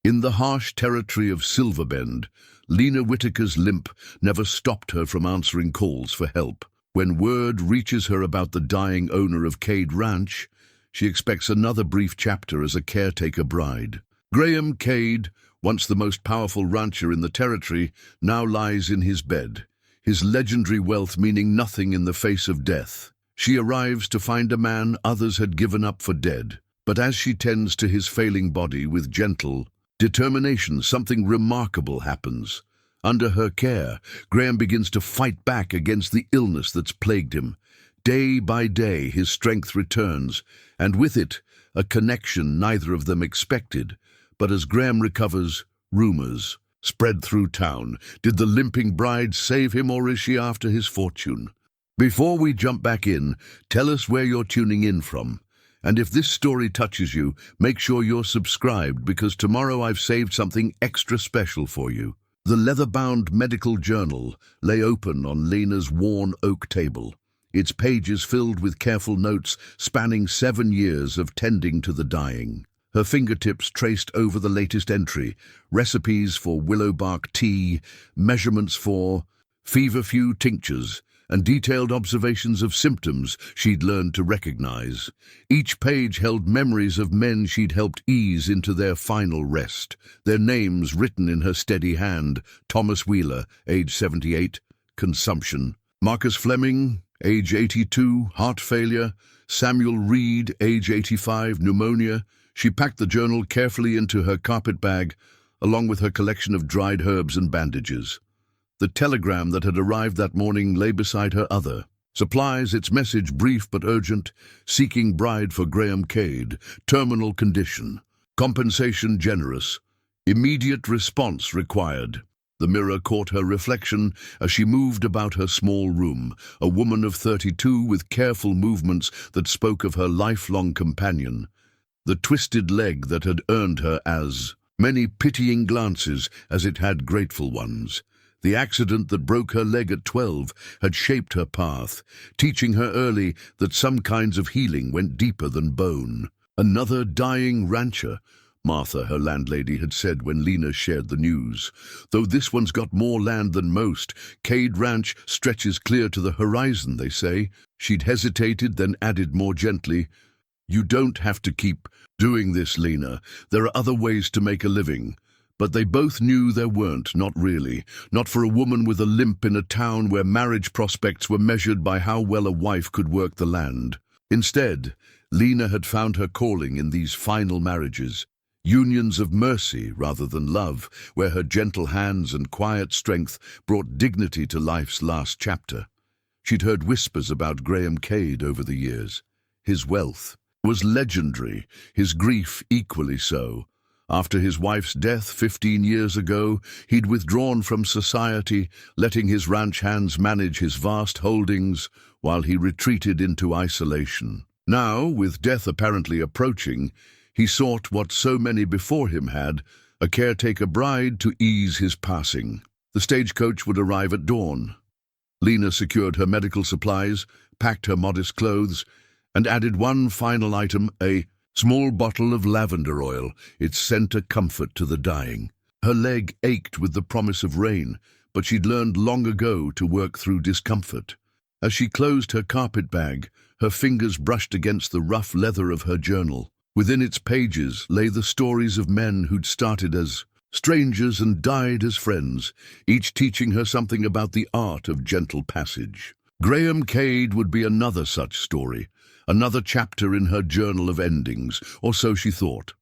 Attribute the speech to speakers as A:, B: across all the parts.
A: In the harsh territory of Silverbend, Lena Whitaker's limp never stopped her from answering calls for help. When word reaches her about the dying owner of Cade Ranch, she expects another brief chapter as a caretaker bride. Graham Cade, once the most powerful rancher in the territory, now lies in his bed, his legendary wealth meaning nothing in the face of death. She arrives to find a man others had given up for dead, but as she tends to his failing body with gentle determination, something remarkable happens. Under her care, Graham begins to fight back against the illness that's plagued him. Day by day, his strength returns, and with it, a connection neither of them expected. But as Graham recovers, rumors spread through town. Did the limping bride save him, or is she after his fortune? Before we jump back in, tell us where you're tuning in from. And if this story touches you, make sure you're subscribed, because tomorrow I've saved something extra special for you. The leather-bound medical journal lay open on Lena's worn oak table, its pages filled with careful notes spanning 7 years of tending to the dying. Her fingertips traced over the latest entry, recipes for willow bark tea, measurements for feverfew tinctures, and detailed observations of symptoms she'd learned to recognize. Each page held memories of men she'd helped ease into their final rest, their names written in her steady hand: Thomas Wheeler, age 78, consumption; Marcus Fleming, age 82, heart failure; Samuel Reed, age 85, pneumonia. She packed the journal carefully into her carpet bag, along with her collection of dried herbs and bandages. The telegram that had arrived that morning lay beside her other. Supplies, its message brief but urgent: seeking bride for Graham Cade, terminal condition, compensation generous, immediate response required. The mirror caught her reflection as she moved about her small room, a woman of 32 with careful movements that spoke of her lifelong companion, the twisted leg that had earned her as many pitying glances as it had grateful ones. The accident that broke her leg at 12 had shaped her path, teaching her early that some kinds of healing went deeper than bone. Another dying rancher, Martha, her landlady, had said when Lena shared the news. Though this one's got more land than most, Cade Ranch stretches clear to the horizon, they say. She'd hesitated, then added more gently, "You don't have to keep doing this, Lena. There are other ways to make a living." But they both knew there weren't, not really. Not for a woman with a limp in a town where marriage prospects were measured by how well a wife could work the land. Instead, Lena had found her calling in these final marriages, unions of mercy rather than love, where her gentle hands and quiet strength brought dignity to life's last chapter. She'd heard whispers about Graham Cade over the years. His wealth was legendary, his grief equally so. After his wife's death 15 years ago, he'd withdrawn from society, letting his ranch hands manage his vast holdings while he retreated into isolation. Now, with death apparently approaching, he sought what so many before him had, a caretaker bride to ease his passing. The stagecoach would arrive at dawn. Lena secured her medical supplies, packed her modest clothes, and added one final item, a small bottle of lavender oil, its scent a comfort to the dying. Her leg ached with the promise of rain, but she'd learned long ago to work through discomfort. As she closed her carpet bag, her fingers brushed against the rough leather of her journal. Within its pages lay the stories of men who'd started as strangers and died as friends, each teaching her something about the art of gentle passage. Graham Cade would be another such story, another chapter in her journal of endings, or so she thought.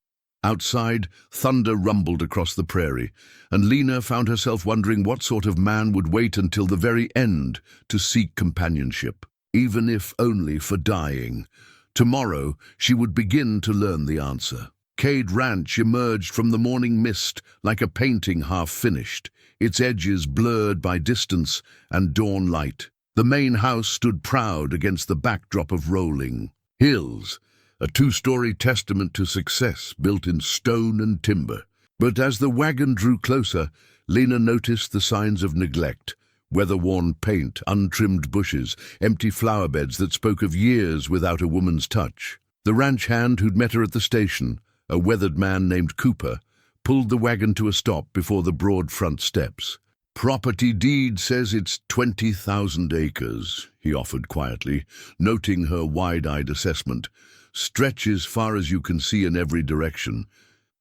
A: Outside, thunder rumbled across the prairie, and Lena found herself wondering what sort of man would wait until the very end to seek companionship, even if only for dying. Tomorrow, she would begin to learn the answer. Cade Ranch emerged from the morning mist like a painting half-finished, its edges blurred by distance and dawn light. The main house stood proud against the backdrop of rolling hills, a 2-story testament to success built in stone and timber. But as the wagon drew closer, Lena noticed the signs of neglect: weather-worn paint, untrimmed bushes, empty flower beds that spoke of years without a woman's touch. The ranch hand who'd met her at the station, a weathered man named Cooper, pulled the wagon to a stop before the broad front steps. "Property deed says it's 20,000 acres, he offered quietly, noting her wide-eyed assessment. "Stretch as far as you can see in every direction.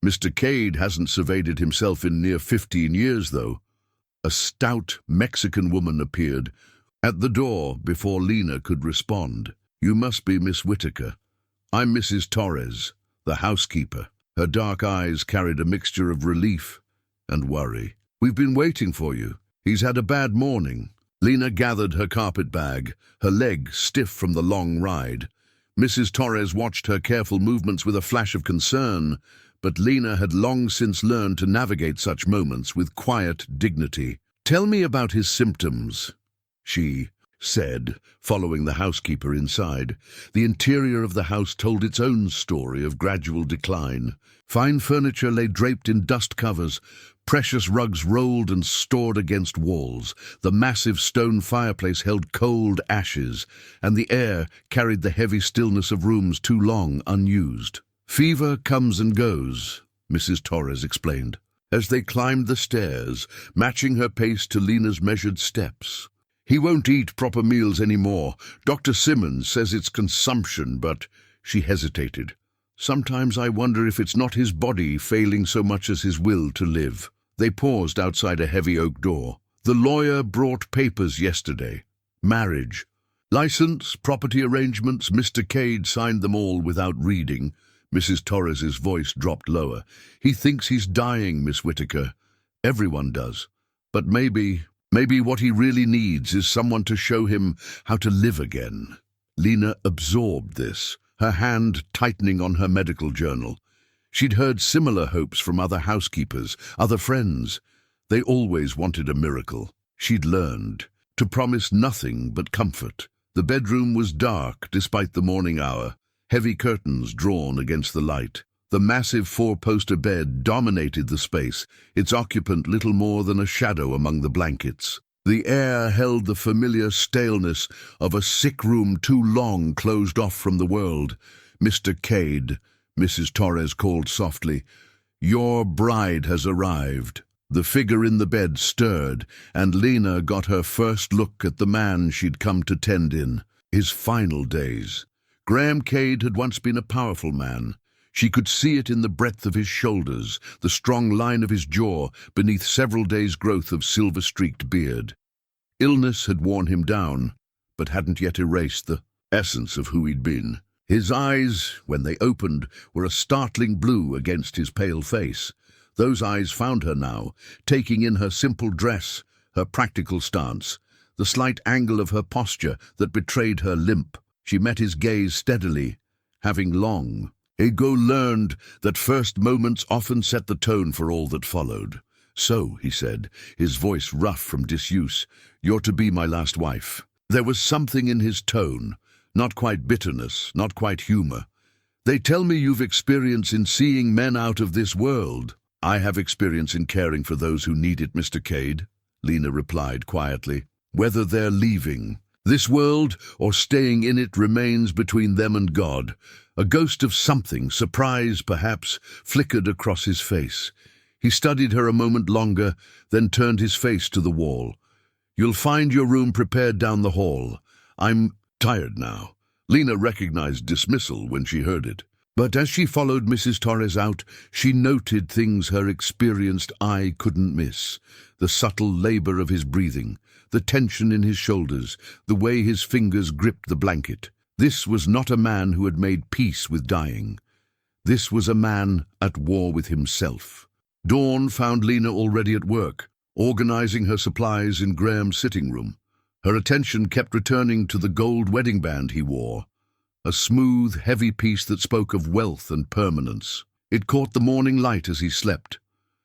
A: Mr. Cade hasn't surveyed it himself in near 15 years, though." A stout Mexican woman appeared at the door before Lena could respond. "You must be Miss Whitaker. I'm Mrs. Torres, the housekeeper." Her dark eyes carried a mixture of relief and worry. "We've been waiting for you. He's had a bad morning." Lena gathered her carpet bag, her leg stiff from the long ride. Mrs. Torres watched her careful movements with a flash of concern, but Lena had long since learned to navigate such moments with quiet dignity. "Tell me about his symptoms," she said, following the housekeeper inside. The interior of the house told its own story of gradual decline. Fine furniture lay draped in dust covers, precious rugs rolled and stored against walls. The massive stone fireplace held cold ashes, and the air carried the heavy stillness of rooms too long unused. "Fever comes and goes," Mrs. Torres explained, as they climbed the stairs, matching her pace to Lena's measured steps. "He won't eat proper meals anymore. Dr. Simmons says it's consumption, but—" She hesitated. "Sometimes I wonder if it's not his body failing so much as his will to live." They paused outside a heavy oak door. "The lawyer brought papers yesterday. Marriage, license, property arrangements. Mr. Cade signed them all without reading." Mrs. Torres's voice dropped lower. "He thinks he's dying, Miss Whitaker. Everyone does. But maybe what he really needs is someone to show him how to live again." Lena absorbed this, her hand tightening on her medical journal. She'd heard similar hopes from other housekeepers, other friends. They always wanted a miracle. She'd learned to promise nothing but comfort. The bedroom was dark despite the morning hour, heavy curtains drawn against the light. The massive four-poster bed dominated the space, its occupant little more than a shadow among the blankets. The air held the familiar staleness of a sick room too long closed off from the world. "Mr. Cade," Mrs. Torres called softly, "your bride has arrived." The figure in the bed stirred, and Lena got her first look at the man she'd come to tend in. His final days. Graham Cade had once been a powerful man. She could see it in the breadth of his shoulders, the strong line of his jaw beneath several days' growth of silver-streaked beard. Illness had worn him down, but hadn't yet erased the essence of who he'd been. His eyes, when they opened, were a startling blue against his pale face. Those eyes found her now, taking in her simple dress, her practical stance, the slight angle of her posture that betrayed her limp. She met his gaze steadily, having long ago learned that first moments often set the tone for all that followed. "So," he said, his voice rough from disuse, "you're to be my last wife." There was something in his tone, not quite bitterness, not quite humor. "They tell me you've experience in seeing men out of this world." "I have experience in caring for those who need it, Mr. Cade," Lena replied quietly. "Whether they're leaving this world or staying in it remains between them and God." A ghost of something, surprise perhaps, flickered across his face. He studied her a moment longer, then turned his face to the wall. "You'll find your room prepared down the hall. I'm tired now." Lena recognized dismissal when she heard it. But as she followed Mrs. Torres out, she noted things her experienced eye couldn't miss. The subtle labor of his breathing, the tension in his shoulders, the way his fingers gripped the blanket. This was not a man who had made peace with dying. This was a man at war with himself. Dawn found Lena already at work, organizing her supplies in Graham's sitting room. Her attention kept returning to the gold wedding band he wore, a smooth, heavy piece that spoke of wealth and permanence. It caught the morning light as he slept,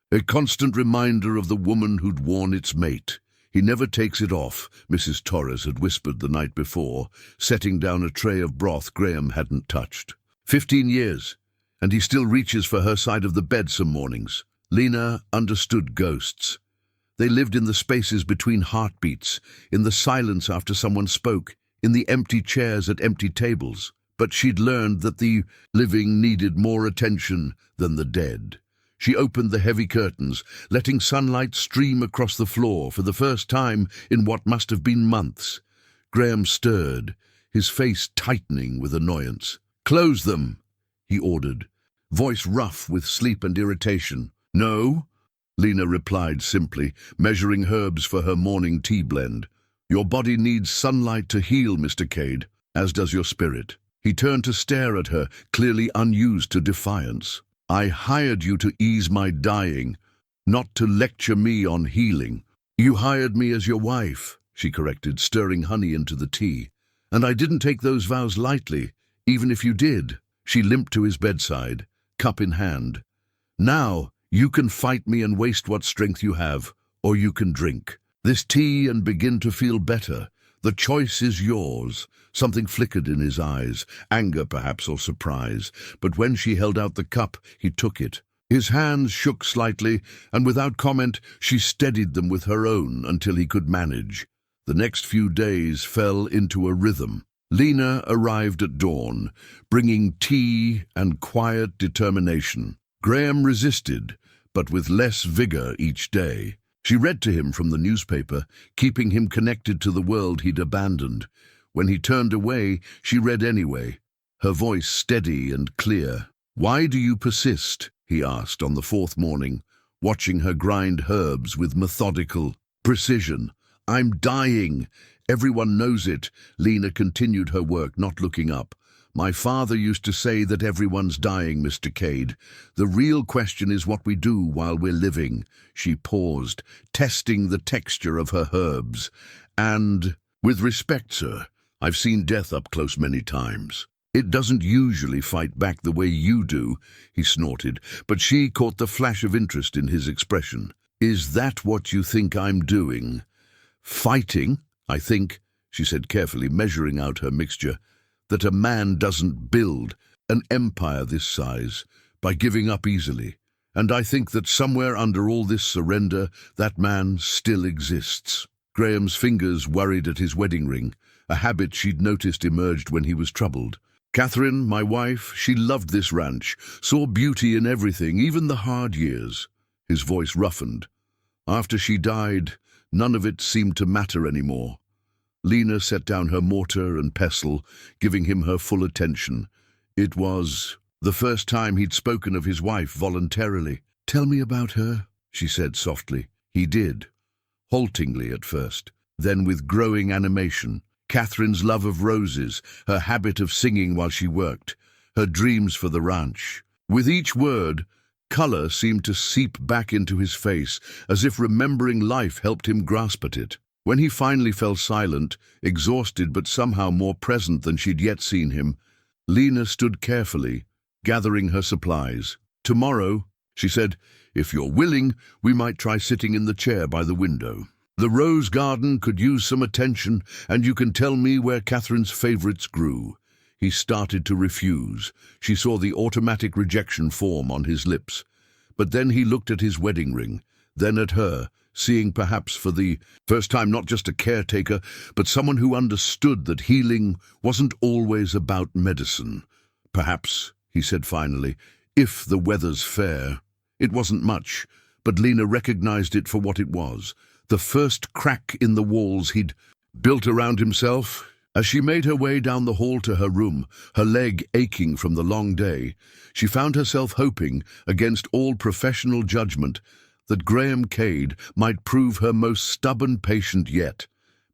A: a constant reminder of the woman who'd worn its mate. "He never takes it off," Mrs. Torres had whispered the night before, setting down a tray of broth Graham hadn't touched. 15 years, and he still reaches for her side of the bed some mornings. Lena understood ghosts. They lived in the spaces between heartbeats, in the silence after someone spoke, in the empty chairs at empty tables. But she'd learned that the living needed more attention than the dead. She opened the heavy curtains, letting sunlight stream across the floor for the first time in what must have been months. Graham stirred, his face tightening with annoyance. "Close them," he ordered, voice rough with sleep and irritation. "No," Lena replied simply, measuring herbs for her morning tea blend. "Your body needs sunlight to heal, Mr. Cade, as does your spirit." He turned to stare at her, clearly unused to defiance. "I hired you to ease my dying, not to lecture me on healing." "You hired me as your wife," she corrected, stirring honey into the tea. "And I didn't take those vows lightly, even if you did." She limped to his bedside, cup in hand. "Now, you can fight me and waste what strength you have, or you can drink this tea and begin to feel better. The choice is yours." Something flickered in his eyes, anger perhaps or surprise, but when she held out the cup, he took it. His hands shook slightly, and without comment, she steadied them with her own until he could manage. The next few days fell into a rhythm. Lena arrived at dawn, bringing tea and quiet determination. Graham resisted, but with less vigor each day. She read to him from the newspaper, keeping him connected to the world he'd abandoned. When he turned away, she read anyway, her voice steady and clear. "Why do you persist?" he asked on the fourth morning, watching her grind herbs with methodical precision. "I'm dying. Everyone knows it." Lena continued her work, not looking up. "My father used to say that everyone's dying, Mr. Cade. The real question is what we do while we're living." She paused, testing the texture of her herbs. "And, with respect, sir, I've seen death up close many times. It doesn't usually fight back the way you do," he snorted, but she caught the flash of interest in his expression. "Is that what you think I'm doing?" "Fighting, I think," she said carefully, measuring out her mixture, "that a man doesn't build an empire this size by giving up easily. And I think that somewhere under all this surrender, that man still exists." Graham's fingers worried at his wedding ring, a habit she'd noticed emerged when he was troubled. "Catherine, my wife, she loved this ranch, saw beauty in everything, even the hard years." His voice roughened. "After she died, none of it seemed to matter anymore." Lena set down her mortar and pestle, giving him her full attention. It was the first time he'd spoken of his wife voluntarily. "Tell me about her," she said softly. He did, haltingly at first, then with growing animation. Catherine's love of roses, her habit of singing while she worked, her dreams for the ranch. With each word, color seemed to seep back into his face, as if remembering life helped him grasp at it. When he finally fell silent, exhausted but somehow more present than she'd yet seen him, Lena stood carefully, gathering her supplies. "Tomorrow," she said, "if you're willing, we might try sitting in the chair by the window. The rose garden could use some attention, and you can tell me where Catherine's favorites grew." He started to refuse. She saw the automatic rejection form on his lips. But then he looked at his wedding ring, then at her, seeing perhaps for the first time not just a caretaker, but someone who understood that healing wasn't always about medicine. "Perhaps," he said finally, "if the weather's fair." It wasn't much, but Lena recognized it for what it was. The first crack in the walls he'd built around himself. As she made her way down the hall to her room, her leg aching from the long day, she found herself hoping, against all professional judgment, that Graham Cade might prove her most stubborn patient yet,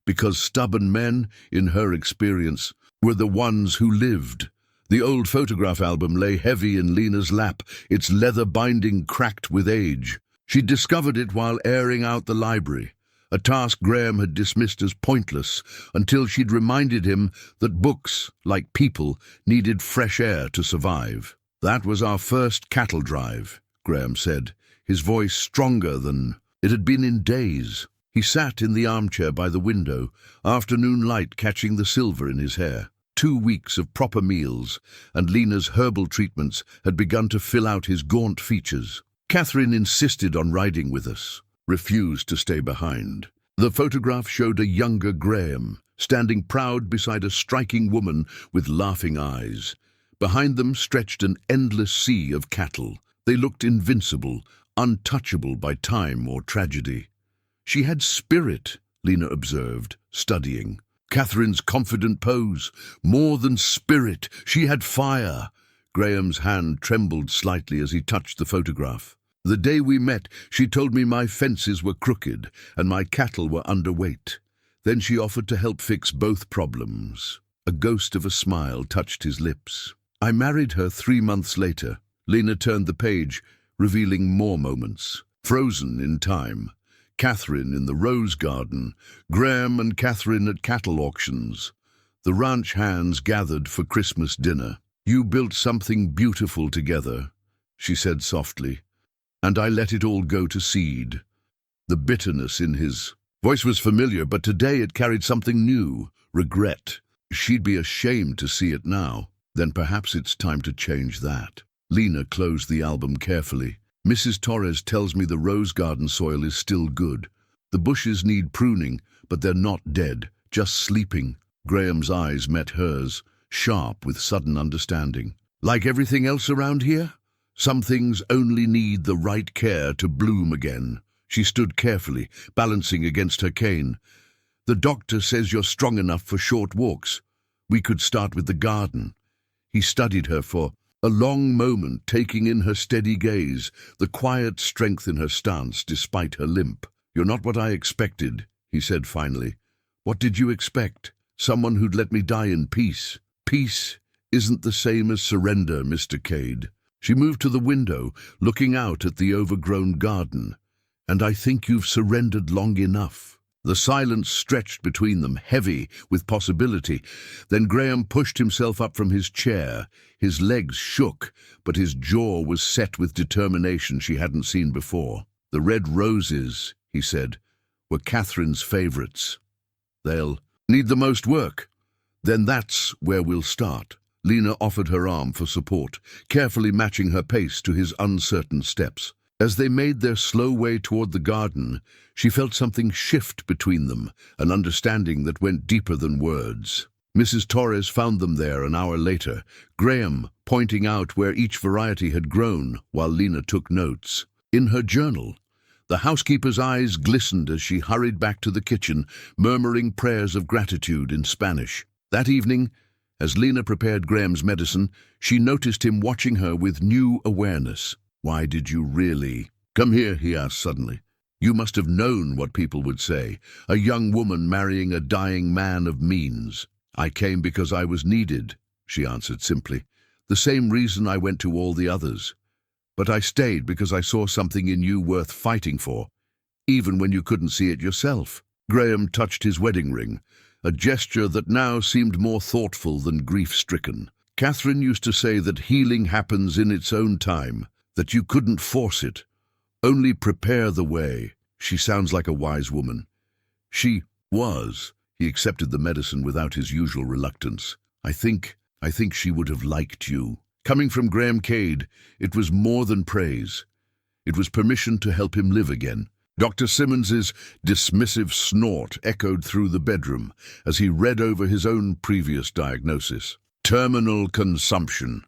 A: because stubborn men, in her experience, were the ones who lived. The old photograph album lay heavy in Lena's lap, its leather binding cracked with age. She'd discovered it while airing out the library, a task Graham had dismissed as pointless until she'd reminded him that books, like people, needed fresh air to survive. "That was our first cattle drive," Graham said, his voice stronger than it had been in days. He sat in the armchair by the window, afternoon light catching the silver in his hair. 2 weeks of proper meals, and Lena's herbal treatments had begun to fill out his gaunt features. Catherine insisted on riding with us, refused to stay behind. The photograph showed a younger Graham, standing proud beside a striking woman with laughing eyes. Behind them stretched an endless sea of cattle, They looked invincible, untouchable by time or tragedy. She had spirit, Lena observed, studying. Catherine's confident pose, more than spirit, she had fire. Graham's hand trembled slightly as he touched the photograph. The day we met, she told me my fences were crooked and my cattle were underweight. Then she offered to help fix both problems. A ghost of a smile touched his lips. I married her 3 months later. Lena turned the page, revealing more moments. Frozen in time. Catherine in the rose garden. Graham and Catherine at cattle auctions. The ranch hands gathered for Christmas dinner. You built something beautiful together, she said softly, and I let it all go to seed. The bitterness in his voice was familiar, but today it carried something new, regret. She'd be ashamed to see it now. Then perhaps it's time to change that. Lena closed the album carefully. Mrs. Torres tells me the rose garden soil is still good. The bushes need pruning, but they're not dead, just sleeping. Graham's eyes met hers, sharp with sudden understanding. Like everything else around here? Some things only need the right care to bloom again. She stood carefully, balancing against her cane. The doctor says you're strong enough for short walks. We could start with the garden. He studied her for a long moment, taking in her steady gaze, the quiet strength in her stance despite her limp. You're not what I expected, he said finally. What did you expect? Someone who'd let me die in peace. Peace isn't the same as surrender, Mr. Cade. She moved to the window, looking out at the overgrown garden. And I think you've surrendered long enough. The silence stretched between them, heavy with possibility. Then Graham pushed himself up from his chair. His legs shook, but his jaw was set with determination she hadn't seen before. The red roses, he said, were Catherine's favorites. They'll need the most work. Then that's where we'll start. Lena offered her arm for support, carefully matching her pace to his uncertain steps. As they made their slow way toward the garden, she felt something shift between them, an understanding that went deeper than words. Mrs. Torres found them there an hour later, Graham pointing out where each variety had grown while Lena took notes. In her journal, the housekeeper's eyes glistened as she hurried back to the kitchen, murmuring prayers of gratitude in Spanish. That evening, as Lena prepared Graham's medicine, she noticed him watching her with new awareness. Why did you really? Come here, he asked suddenly. You must have known what people would say. A young woman marrying a dying man of means. I came because I was needed, she answered simply. The same reason I went to all the others. But I stayed because I saw something in you worth fighting for, even when you couldn't see it yourself. Graham touched his wedding ring, a gesture that now seemed more thoughtful than grief-stricken. Catherine used to say that healing happens in its own time, that you couldn't force it, only prepare the way. She sounds like a wise woman. She was. He accepted the medicine without his usual reluctance. I think she would have liked you. Coming from Graham Cade, it was more than praise. It was permission to help him live again. Dr. Simmons's dismissive snort echoed through the bedroom as he read over his own previous diagnosis. Terminal consumption,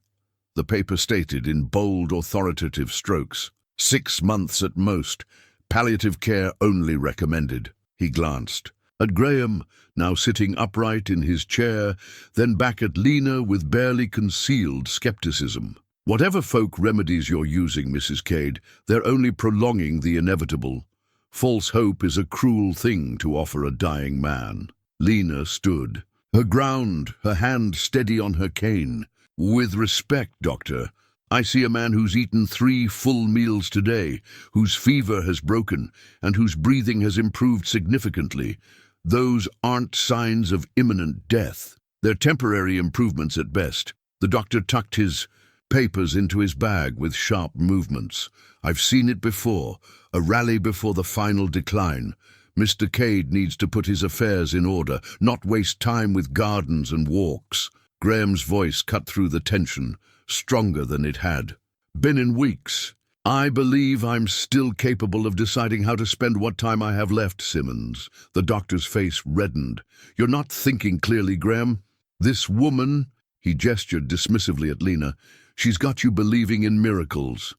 A: the paper stated in bold, authoritative strokes. 6 months at most. Palliative care only recommended. He glanced at Graham, now sitting upright in his chair, then back at Lena with barely concealed skepticism. Whatever folk remedies you're using, Mrs. Cade, they're only prolonging the inevitable. False hope is a cruel thing to offer a dying man. Lena stood, her ground, her hand steady on her cane. With respect, Doctor, I see a man who's eaten 3 full meals today, whose fever has broken, and whose breathing has improved significantly. Those aren't signs of imminent death. They're temporary improvements at best. The doctor tucked his papers into his bag with sharp movements. I've seen it before, a rally before the final decline. Mr. Cade needs to put his affairs in order, not waste time with gardens and walks. Graham's voice cut through the tension, stronger than it had. Been in weeks. I believe I'm still capable of deciding how to spend what time I have left, Simmons. The doctor's face reddened. You're not thinking clearly, Graham. This woman, he gestured dismissively at Lena, she's got you believing in miracles.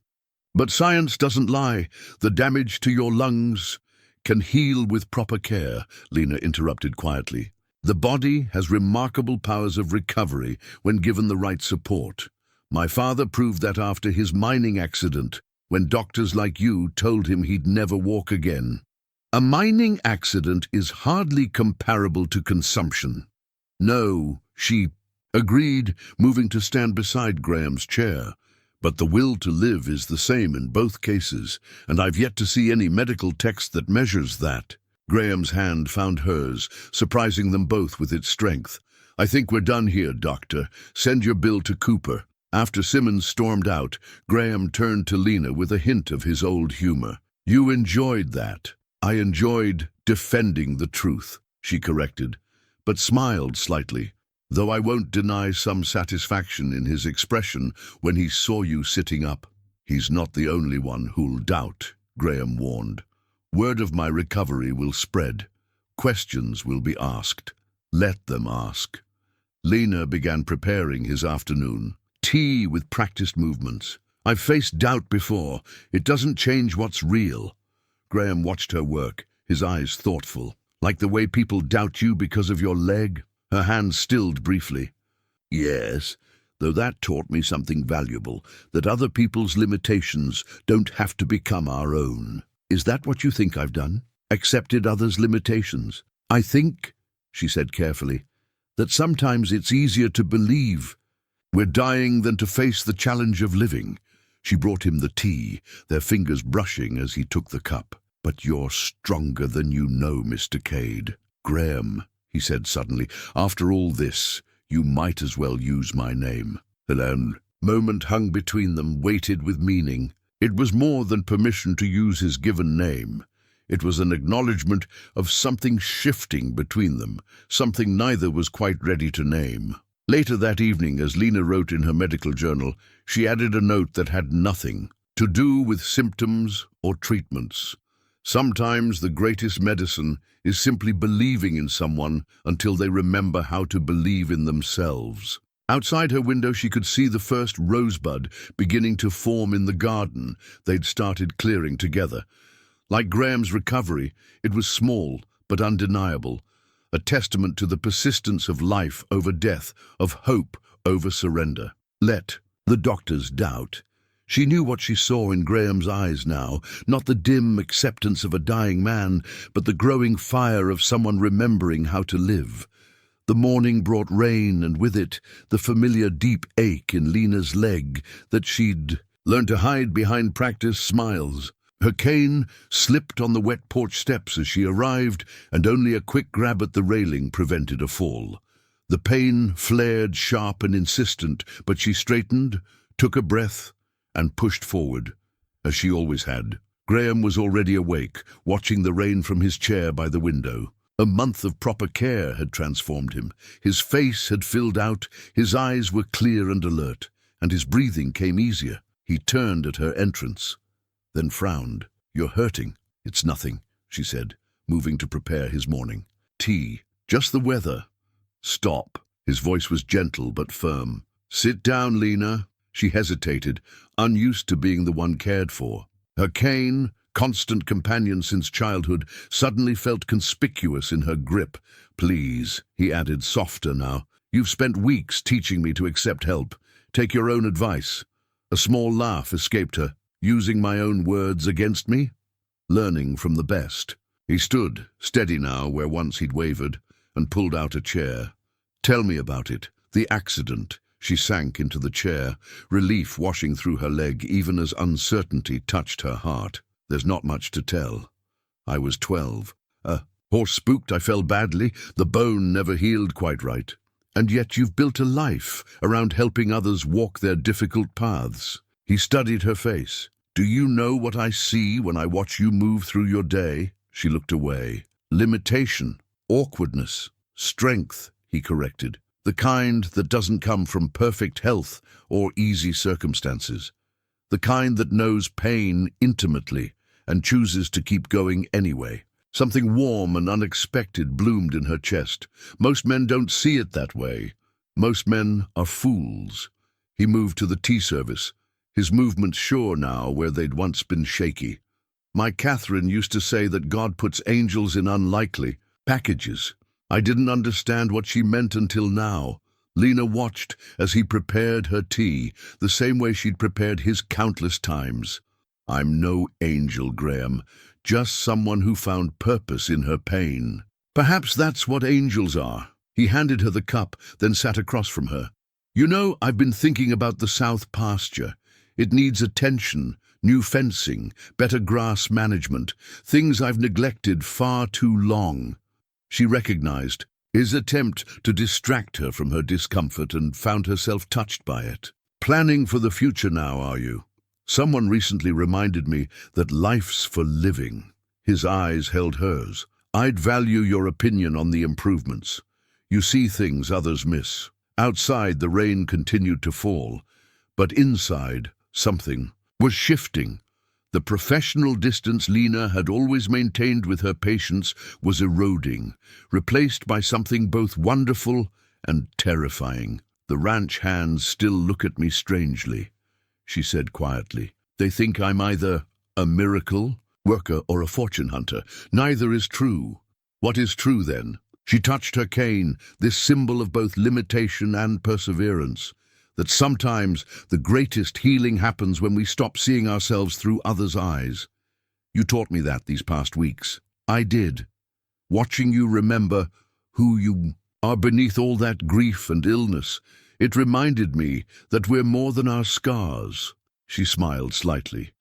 A: But science doesn't lie. The damage to your lungs can heal with proper care, Lena interrupted quietly. The body has remarkable powers of recovery when given the right support. My father proved that after his mining accident, when doctors like you told him he'd never walk again. A mining accident is hardly comparable to consumption. No, she agreed, moving to stand beside Graham's chair. But the will to live is the same in both cases, and I've yet to see any medical text that measures that. Graham's hand found hers, surprising them both with its strength. I think we're done here, Doctor. Send your bill to Cooper. After Simmons stormed out, Graham turned to Lena with a hint of his old humor. You enjoyed that. I enjoyed defending the truth, she corrected, but smiled slightly, though I won't deny some satisfaction in his expression when he saw you sitting up. He's not the only one who'll doubt, Graham warned. Word of my recovery will spread. Questions will be asked. Let them ask. Lena began preparing his afternoon. Tea with practiced movements. I've faced doubt before. It doesn't change what's real. Graham watched her work, his eyes thoughtful. Like the way people doubt you because of your leg? Her hand stilled briefly. Yes, though that taught me something valuable, that other people's limitations don't have to become our own. Is that what you think I've done? Accepted others' limitations? I think, she said carefully, that sometimes it's easier to believe we're dying than to face the challenge of living. She brought him the tea, their fingers brushing as he took the cup. But you're stronger than you know, Mr. Cade. Graham, he said suddenly, after all this, you might as well use my name. The moment hung between them, weighted with meaning. It was more than permission to use his given name. It was an acknowledgement of something shifting between them, something neither was quite ready to name. Later that evening, as Lena wrote in her medical journal, she added a note that had nothing to do with symptoms or treatments. Sometimes the greatest medicine is simply believing in someone until they remember how to believe in themselves. Outside her window she could see the first rosebud beginning to form in the garden they'd started clearing together. Like Graham's recovery, it was small but undeniable, a testament to the persistence of life over death, of hope over surrender. Let the doctors doubt. She knew what she saw in Graham's eyes now, not the dim acceptance of a dying man, but the growing fire of someone remembering how to live. The morning brought rain, and with it the familiar deep ache in Lena's leg that she'd learned to hide behind practiced smiles. Her cane slipped on the wet porch steps as she arrived, and only a quick grab at the railing prevented a fall. The pain flared sharp and insistent, but she straightened, took a breath, and pushed forward, as she always had. Graham was already awake, watching the rain from his chair by the window. A month of proper care had transformed him. His face had filled out, his eyes were clear and alert, and his breathing came easier. He turned at her entrance, then frowned. You're hurting. It's nothing, she said, moving to prepare his morning. Tea. Just the weather. Stop. His voice was gentle but firm. Sit down, Lena. She hesitated, unused to being the one cared for. Her cane, constant companion since childhood, suddenly felt conspicuous in her grip. Please, he added, softer now. You've spent weeks teaching me to accept help. Take your own advice. A small laugh escaped her. Using my own words against me? Learning from the best. He stood, steady now where once he'd wavered, and pulled out a chair. Tell me about it. The accident. She sank into the chair, relief washing through her leg even as uncertainty touched her heart. There's not much to tell. I was 12. A horse spooked, I fell badly, the bone never healed quite right. And yet you've built a life around helping others walk their difficult paths. He studied her face. Do you know what I see when I watch you move through your day? She looked away. Limitation, awkwardness, strength, he corrected. The kind that doesn't come from perfect health or easy circumstances. The kind that knows pain intimately and chooses to keep going anyway. Something warm and unexpected bloomed in her chest. Most men don't see it that way. Most men are fools. He moved to the tea service, his movements sure now where they'd once been shaky. My Catherine used to say that God puts angels in unlikely packages. I didn't understand what she meant until now. Lena watched as he prepared her tea, the same way she'd prepared his countless times. I'm no angel, Graham, just someone who found purpose in her pain. Perhaps that's what angels are. He handed her the cup, then sat across from her. You know, I've been thinking about the south pasture. It needs attention, new fencing, better grass management, things I've neglected far too long. She recognized his attempt to distract her from her discomfort and found herself touched by it. Planning for the future now, are you? Someone recently reminded me that life's for living. His eyes held hers. I'd value your opinion on the improvements. You see things others miss. Outside, the rain continued to fall, but inside, something was shifting. The professional distance Lena had always maintained with her patients was eroding, replaced by something both wonderful and terrifying. The ranch hands still look at me strangely, she said quietly. They think I'm either a miracle worker or a fortune hunter. Neither is true. What is true then? She touched her cane, this symbol of both limitation and perseverance. That sometimes the greatest healing happens when we stop seeing ourselves through others' eyes. You taught me that these past weeks. I did. Watching you remember who you are beneath all that grief and illness, it reminded me that we're more than our scars. She smiled slightly.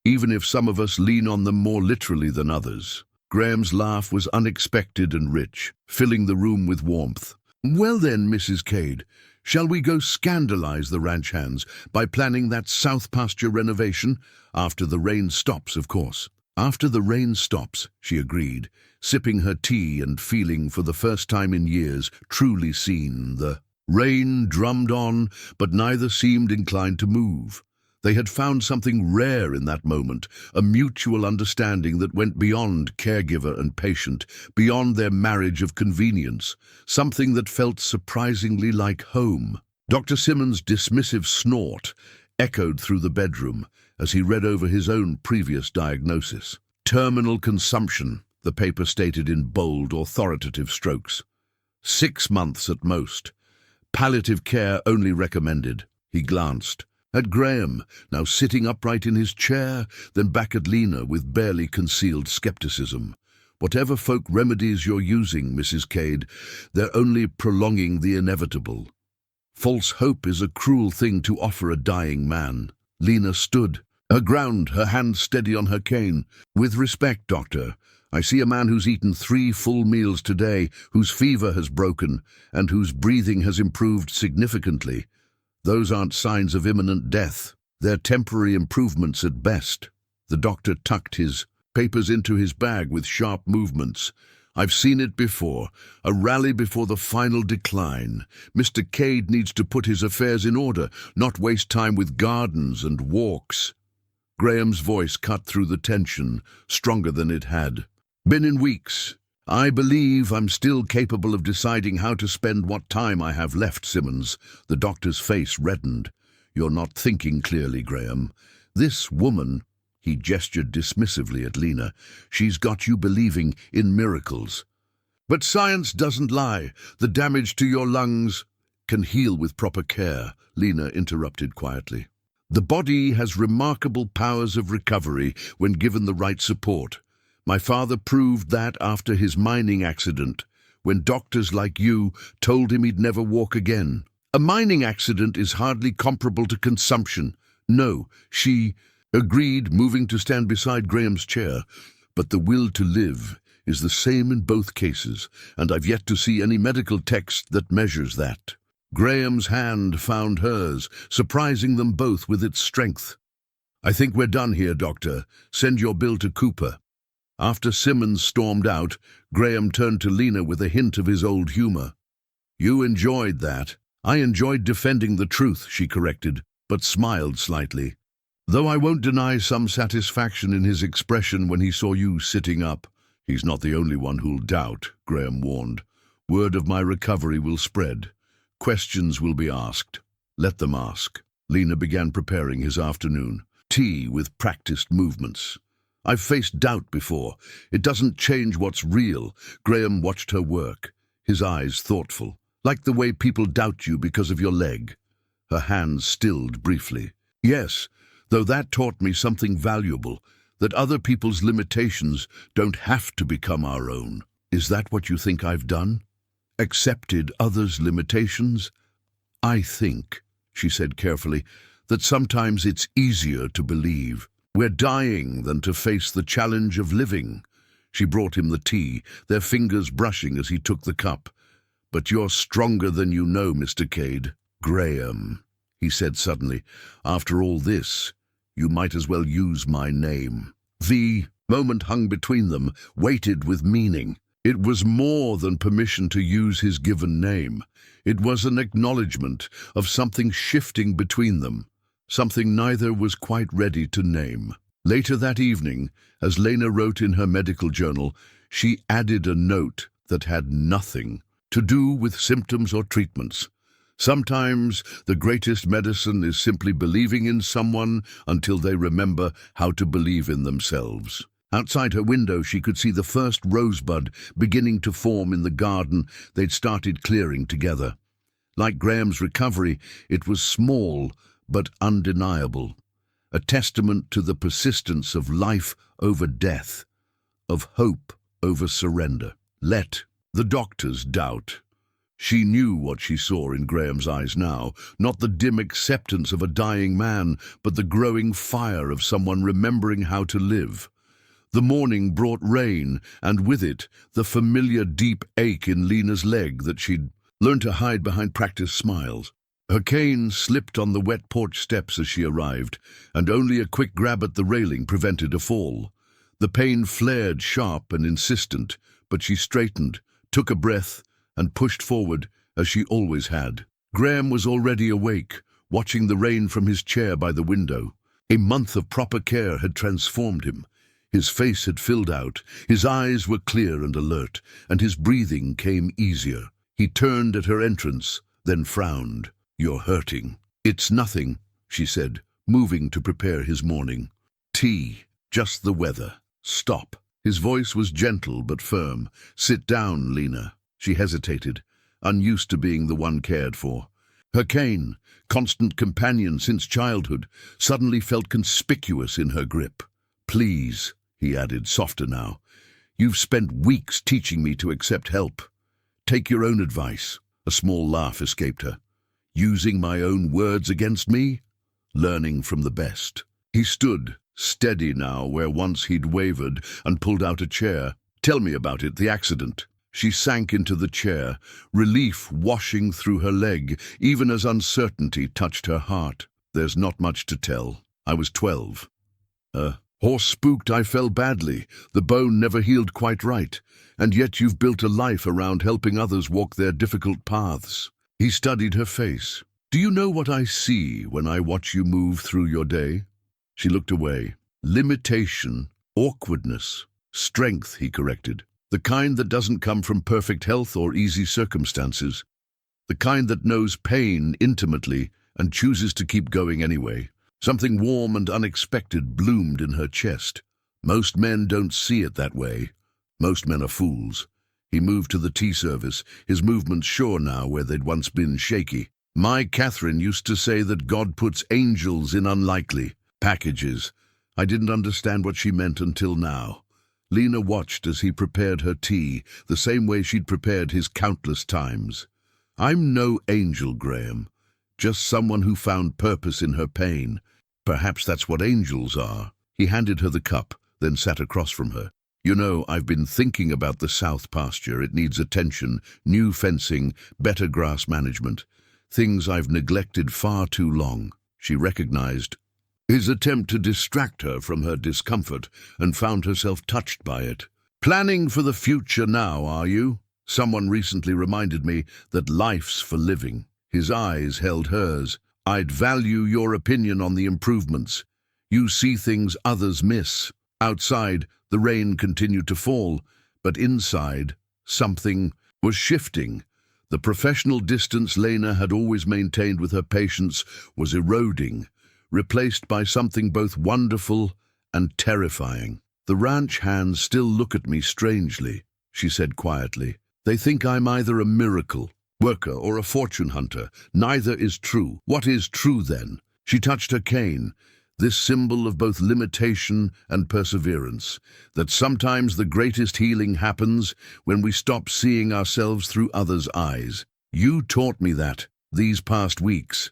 A: Even if some of us lean on them more literally than others. Graham's laugh was unexpected and rich, filling the room with warmth. Well then, Mrs. Cade, shall we go scandalize the ranch hands by planning that south pasture renovation? After the rain stops, of course. After the rain stops, she agreed, sipping her tea and feeling for the first time in years truly seen. The rain drummed on, but neither seemed inclined to move. They had found something rare in that moment, a mutual understanding that went beyond caregiver and patient, beyond their marriage of convenience, something that felt surprisingly like home. Dr. Simmons' dismissive snort echoed through the bedroom as he read over his own previous diagnosis. Terminal consumption, the paper stated in bold, authoritative strokes. 6 months at most. Palliative care only recommended. He glanced at Graham, now sitting upright in his chair, then back at Lena with barely concealed skepticism. Whatever folk remedies you're using, Mrs. Cade, they're only prolonging the inevitable. False hope is a cruel thing to offer a dying man. Lena stood, her ground, her hand steady on her cane. With respect, doctor, I see a man who's eaten 3 full meals today, whose fever has broken, and whose breathing has improved significantly. Those aren't signs of imminent death. They're temporary improvements at best. The doctor tucked his papers into his bag with sharp movements. I've seen it before, a rally before the final decline. Mr. Cade needs to put his affairs in order, not waste time with gardens and walks. Graham's voice cut through the tension, stronger than it had been in weeks. I believe I'm still capable of deciding how to spend what time I have left, Simmons. The doctor's face reddened. You're not thinking clearly, Graham. This woman, he gestured dismissively at Lena, she's got you believing in miracles. But science doesn't lie. The damage to your lungs can heal with proper care, Lena interrupted quietly. The body has remarkable powers of recovery when given the right support. My father proved that after his mining accident, when doctors like you told him he'd never walk again. A mining accident is hardly comparable to consumption. No, she agreed, moving to stand beside Graham's chair. But the will to live is the same in both cases, and I've yet to see any medical text that measures that. Graham's hand found hers, surprising them both with its strength. I think we're done here, Doctor. Send your bill to Cooper. After Simmons stormed out, Graham turned to Lena with a hint of his old humor. You enjoyed that. I enjoyed defending the truth, she corrected, but smiled slightly. Though I won't deny some satisfaction in his expression when he saw you sitting up. He's not the only one who'll doubt, Graham warned. Word of my recovery will spread. Questions will be asked. Let them ask. Lena began preparing his afternoon. Tea with practiced movements. I've faced doubt before. It doesn't change what's real. Graham watched her work, his eyes thoughtful, like the way people doubt you because of your leg. Her hands stilled briefly. Yes, though that taught me something valuable, that other people's limitations don't have to become our own. Is that what you think I've done? Accepted others' limitations? I think, she said carefully, that sometimes it's easier to believe we're dying than to face the challenge of living. She brought him the tea, their fingers brushing as he took the cup. But you're stronger than you know, Mr. Cade. Graham, he said suddenly. After all this, you might as well use my name. The moment hung between them, weighted with meaning. It was more than permission to use his given name. It was an acknowledgement of something shifting between them, something neither was quite ready to name. Later that evening, as Lena wrote in her medical journal, she added a note that had nothing to do with symptoms or treatments. Sometimes the greatest medicine is simply believing in someone until they remember how to believe in themselves. Outside her window, she could see the first rosebud beginning to form in the garden they'd started clearing together. Like Graham's recovery, it was small but undeniable, a testament to the persistence of life over death, of hope over surrender. Let the doctors doubt. She knew what she saw in Graham's eyes now, not the dim acceptance of a dying man, but the growing fire of someone remembering how to live. The morning brought rain, and with it the familiar deep ache in Lena's leg that she'd learned to hide behind practiced smiles. Her cane slipped on the wet porch steps as she arrived, and only a quick grab at the railing prevented a fall. The pain flared sharp and insistent, but she straightened, took a breath, and pushed forward as she always had. Graham was already awake, watching the rain from his chair by the window. A month of proper care had transformed him. His face had filled out, his eyes were clear and alert, and his breathing came easier. He turned at her entrance, then frowned. "You're hurting." "It's nothing," she said, moving to prepare his morning. "Tea, just the weather." "Stop." His voice was gentle but firm. "Sit down, Lena." She hesitated, unused to being the one cared for. Her cane, constant companion since childhood, suddenly felt conspicuous in her grip. "Please," he added, softer now. "You've spent weeks teaching me to accept help. Take your own advice." A small laugh escaped her. "Using my own words against me? Learning from the best." He stood, steady now where once he'd wavered, and pulled out a chair. "Tell me about it, the accident." She sank into the chair, relief washing through her leg, even as uncertainty touched her heart. "There's not much to tell. I was 12. Horse spooked, I fell badly. The bone never healed quite right. And yet you've built a life around helping others walk their difficult paths." He studied her face. "Do you know what I see when I watch you move through your day?" She looked away. "Limitation, awkwardness, strength," he corrected. "The kind that doesn't come from perfect health or easy circumstances. The kind that knows pain intimately and chooses to keep going anyway." Something warm and unexpected bloomed in her chest. Most men don't see it that way. Most men are fools. He moved to the tea service, his movements sure now where they'd once been shaky. "My Catherine used to say that God puts angels in unlikely packages." I didn't understand what she meant until now. Lena watched as he prepared her tea, the same way she'd prepared his countless times. "I'm no angel, Graham. Just someone who found purpose in her pain. Perhaps that's what angels are." He handed her the cup, then sat across from her. "You know, I've been thinking about the south pasture. It needs attention, new fencing, better grass management. Things I've neglected far too long." She recognized his attempt to distract her from her discomfort and found herself touched by it. "Planning for the future now, are you? Someone recently reminded me that life's for living." His eyes held hers. "I'd value your opinion on the improvements. You see things others miss." Outside, the rain continued to fall, but inside, something was shifting. The professional distance Lena had always maintained with her patients was eroding, replaced by something both wonderful and terrifying. "The ranch hands still look at me strangely," she said quietly. "They think I'm either a miracle worker or a fortune hunter. Neither is true. What is true then?" She touched her cane, this symbol of both limitation and perseverance, that sometimes the greatest healing happens when we stop seeing ourselves through others' eyes. "You taught me that these past weeks."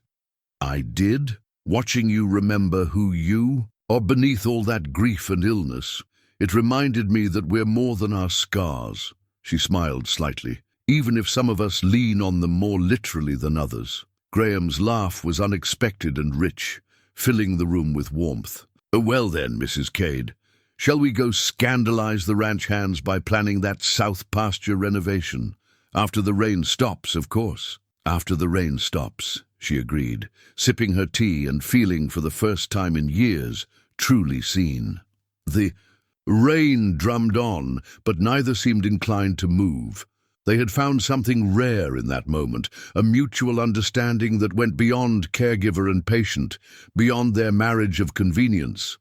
A: "I did? Watching you remember who you are beneath all that grief and illness. It reminded me that we're more than our scars." She smiled slightly. "Even if some of us lean on them more literally than others." Graham's laugh was unexpected and rich, filling the room with warmth. "Well then, Mrs. Cade, shall we go scandalize the ranch hands by planning that south pasture renovation? After the rain stops, of course." "After the rain stops," she agreed, sipping her tea and feeling for the first time in years truly seen. The rain drummed on, but neither seemed inclined to move. They had found something rare in that moment, a mutual understanding that went beyond caregiver and patient, beyond their marriage of convenience.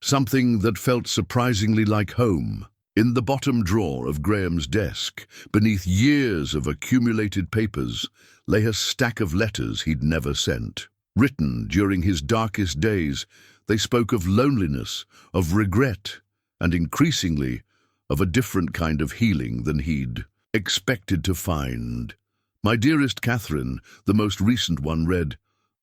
A: Something that felt surprisingly like home. In the bottom drawer of Graham's desk, beneath years of accumulated papers, lay a stack of letters he'd never sent. Written during his darkest days, they spoke of loneliness, of regret, and increasingly, of a different kind of healing than he'd expected to find. "My dearest Catherine," the most recent one read,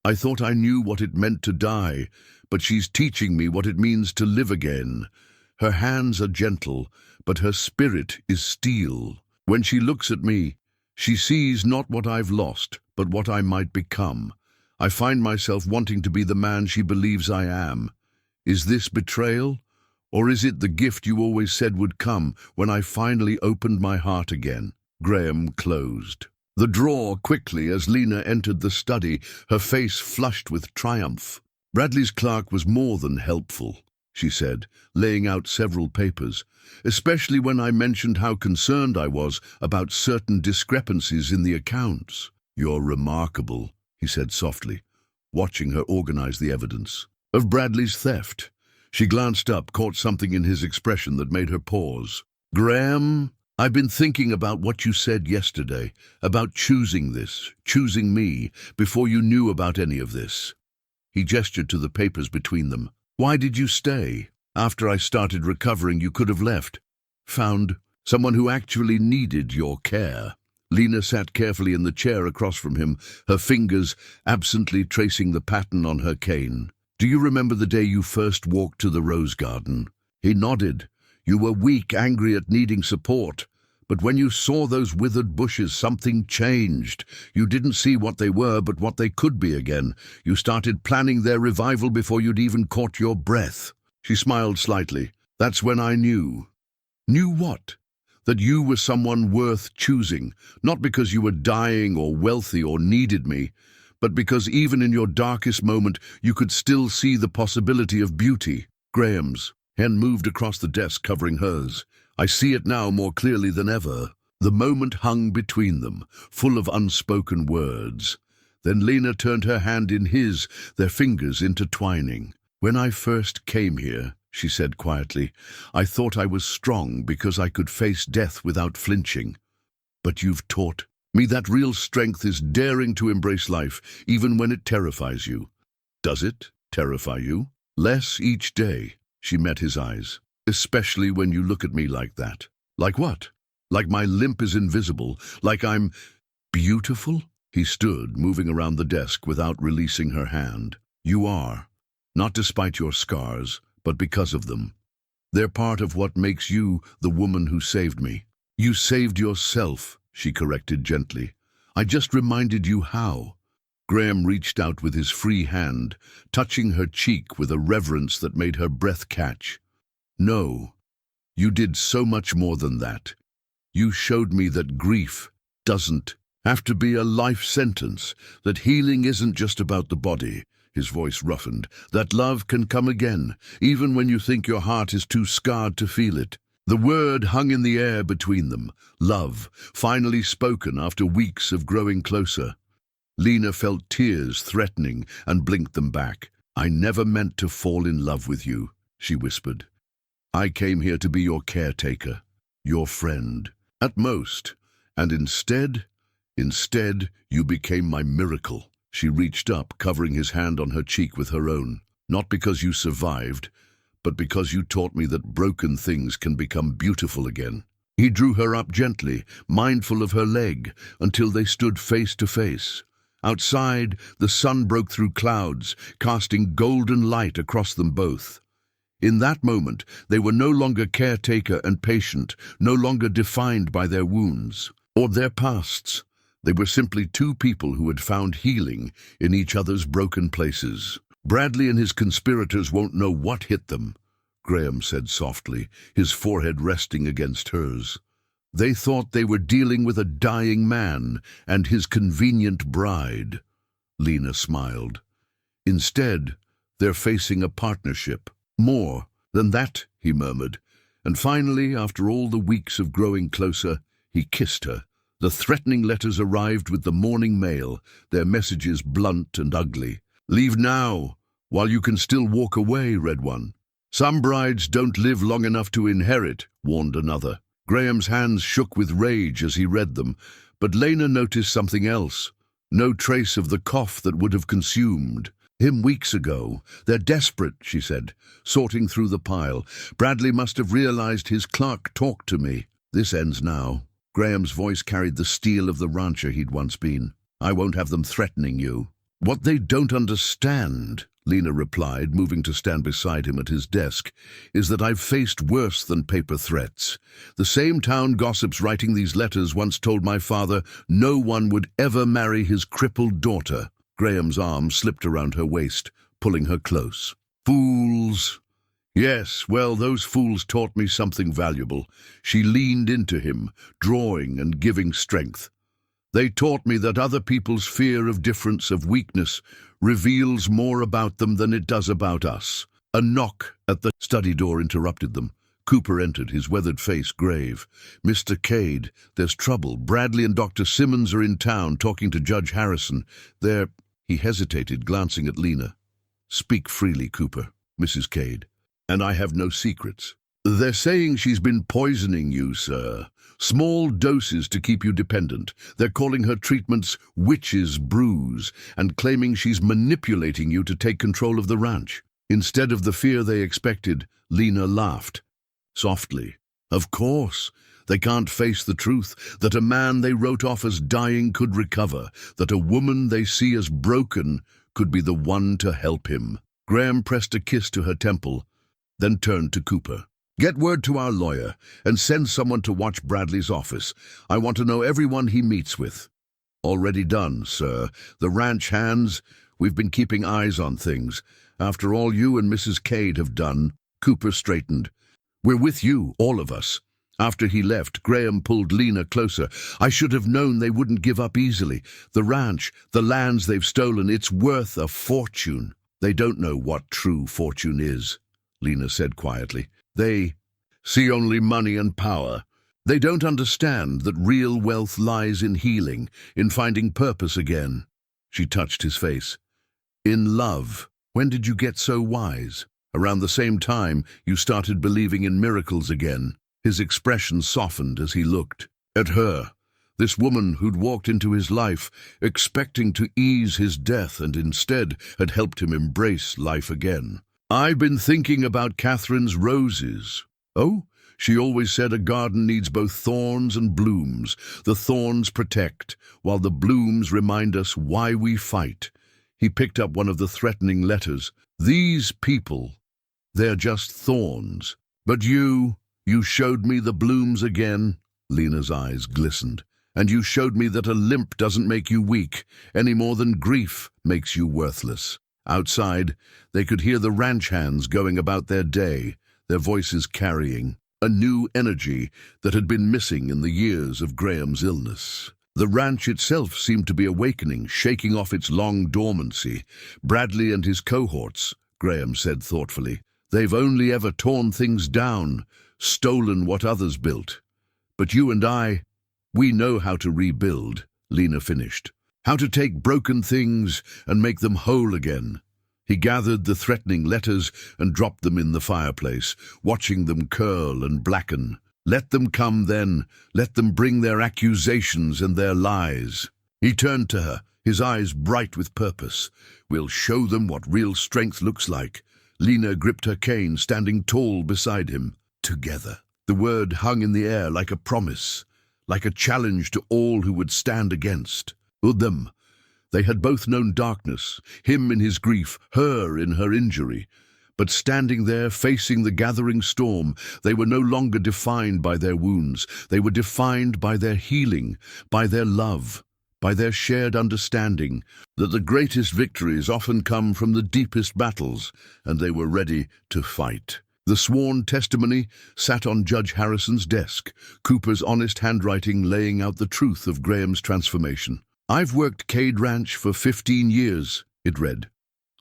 A: "I thought I knew what it meant to die, but she's teaching me what it means to live again. Her hands are gentle, but her spirit is steel. When she looks at me, she sees not what I've lost, but what I might become. I find myself wanting to be the man she believes I am. Is this betrayal? Or is it the gift you always said would come when I finally opened my heart again?" Graham closed the drawer quickly as Lena entered the study, her face flushed with triumph. "Bradley's clerk was more than helpful," she said, laying out several papers, "especially when I mentioned how concerned I was about certain discrepancies in the accounts." "You're remarkable," he said softly, watching her organize the evidence. "Of Bradley's theft." She glanced up, caught something in his expression that made her pause. "Graham, I've been thinking about what you said yesterday, about choosing this, choosing me, before you knew about any of this." He gestured to the papers between them. "Why did you stay? After I started recovering, you could have left. Found someone who actually needed your care." Lena sat carefully in the chair across from him, her fingers absently tracing the pattern on her cane. "Do you remember the day you first walked to the rose garden?" He nodded. "You were weak, angry at needing support. But when you saw those withered bushes, something changed. You didn't see what they were, but what they could be again. You started planning their revival before you'd even caught your breath." She smiled slightly. "That's when I knew." "Knew what?" "That you were someone worth choosing, not because you were dying or wealthy or needed me, but because even in your darkest moment you could still see the possibility of beauty." Graham's hand moved across the desk, covering hers. "I see it now more clearly than ever." The moment hung between them, full of unspoken words. Then Lena turned her hand in his, their fingers intertwining. "When I first came here," she said quietly, "I thought I was strong because I could face death without flinching. But you've taught me that real strength is daring to embrace life, even when it terrifies you." "Does it terrify you?" "Less each day." She met his eyes. "Especially when you look at me like that." "Like what?" "Like my limp is invisible, like I'm beautiful?" He stood, moving around the desk without releasing her hand. "You are, not despite your scars, but because of them. They're part of what makes you the woman who saved me." "You saved yourself," she corrected gently. "I just reminded you how." Graham reached out with his free hand, touching her cheek with a reverence that made her breath catch. "No, you did so much more than that. You showed me that grief doesn't have to be a life sentence, that healing isn't just about the body." His voice roughened. "That love can come again, even when you think your heart is too scarred to feel it." The word hung in the air between them, love, finally spoken after weeks of growing closer. Lena felt tears threatening and blinked them back. "I never meant to fall in love with you," she whispered. "I came here to be your caretaker, your friend, at most, and instead you became my miracle." She reached up, covering his hand on her cheek with her own. "Not because you survived, but because you taught me that broken things can become beautiful again." He drew her up gently, mindful of her leg, until they stood face to face. Outside, the sun broke through clouds, casting golden light across them both. In that moment, they were no longer caretaker and patient, no longer defined by their wounds or their pasts. They were simply two people who had found healing in each other's broken places. "Bradley and his conspirators won't know what hit them," Graham said softly, his forehead resting against hers. "They thought they were dealing with a dying man and his convenient bride." Lena smiled. "Instead, they're facing a partnership." "More than that," he murmured. And finally, after all the weeks of growing closer, he kissed her. The threatening letters arrived with the morning mail, their messages blunt and ugly. "Leave now, while you can still walk away," read one. "Some brides don't live long enough to inherit," warned another. Graham's hands shook with rage as he read them, but Lena noticed something else. No trace of the cough that would have consumed him weeks ago. "They're desperate," she said, sorting through the pile. "Bradley must have realized his clerk talked to me. This ends now." Graham's voice carried the steel of the rancher he'd once been. "I won't have them threatening you." "What they don't understand," Lena replied, moving to stand beside him at his desk, "is that I've faced worse than paper threats. The same town gossips writing these letters once told my father no one would ever marry his crippled daughter." Graham's arm slipped around her waist, pulling her close. "Fools." "Yes, well, those fools taught me something valuable." She leaned into him, drawing and giving strength. "They taught me that other people's fear of difference, of weakness, reveals more about them than it does about us." A knock at the study door interrupted them. Cooper entered, his weathered face grave. "Mr. Cade, there's trouble. Bradley and Dr. Simmons are in town talking to Judge Harrison. They're—" He hesitated, glancing at Lena. "Speak freely, Cooper." "Mrs. Cade. And I have no secrets." "They're saying she's been poisoning you, sir. Small doses to keep you dependent. They're calling her treatments witch's brews and claiming she's manipulating you to take control of the ranch." Instead of the fear they expected, Lena laughed. Softly. "Of course. They can't face the truth, that a man they wrote off as dying could recover, that a woman they see as broken could be the one to help him." Graham pressed a kiss to her temple, then turned to Cooper. "Get word to our lawyer and send someone to watch Bradley's office. I want to know everyone he meets with." "Already done, sir. The ranch hands, we've been keeping eyes on things. After all you and Mrs. Cade have done." Cooper straightened. "We're with you, all of us." After he left, Graham pulled Lena closer. "I should have known they wouldn't give up easily. The ranch, the lands they've stolen, it's worth a fortune." "They don't know what true fortune is," Lena said quietly. "They see only money and power. They don't understand that real wealth lies in healing, in finding purpose again." She touched his face. "In love. When did you get so wise?" "Around the same time you started believing in miracles again." His expression softened as he looked at her, this woman who'd walked into his life expecting to ease his death and instead had helped him embrace life again. "I've been thinking about Catherine's roses." "Oh?" "She always said a garden needs both thorns and blooms. The thorns protect, while the blooms remind us why we fight." He picked up one of the threatening letters. "These people, they're just thorns. But you showed me the blooms again." Lena's eyes glistened. "And you showed me that a limp doesn't make you weak, any more than grief makes you worthless." Outside, they could hear the ranch hands going about their day, their voices carrying a new energy that had been missing in the years of Graham's illness. The ranch itself seemed to be awakening, shaking off its long dormancy. "Bradley and his cohorts," Graham said thoughtfully, "they've only ever torn things down. stolen what others built. But you and I, we know how to rebuild, Lena finished. How to take broken things and make them whole again. He gathered the threatening letters and dropped them in the fireplace, watching them curl and blacken. Let them come then, let them bring their accusations and their lies. He turned to her, his eyes bright with purpose. We'll show them what real strength looks like. Lena gripped her cane, standing tall beside him. Together. The word hung in the air like a promise, like a challenge to all who would stand against. Them. They had both known darkness, him in his grief, her in her injury. But standing there, facing the gathering storm, they were no longer defined by their wounds. They were defined by their healing, by their love, by their shared understanding that the greatest victories often come from the deepest battles, and they were ready to fight. The sworn testimony sat on Judge Harrison's desk, Cooper's honest handwriting laying out the truth of Graham's transformation. I've worked Cade Ranch for 15 years, it read.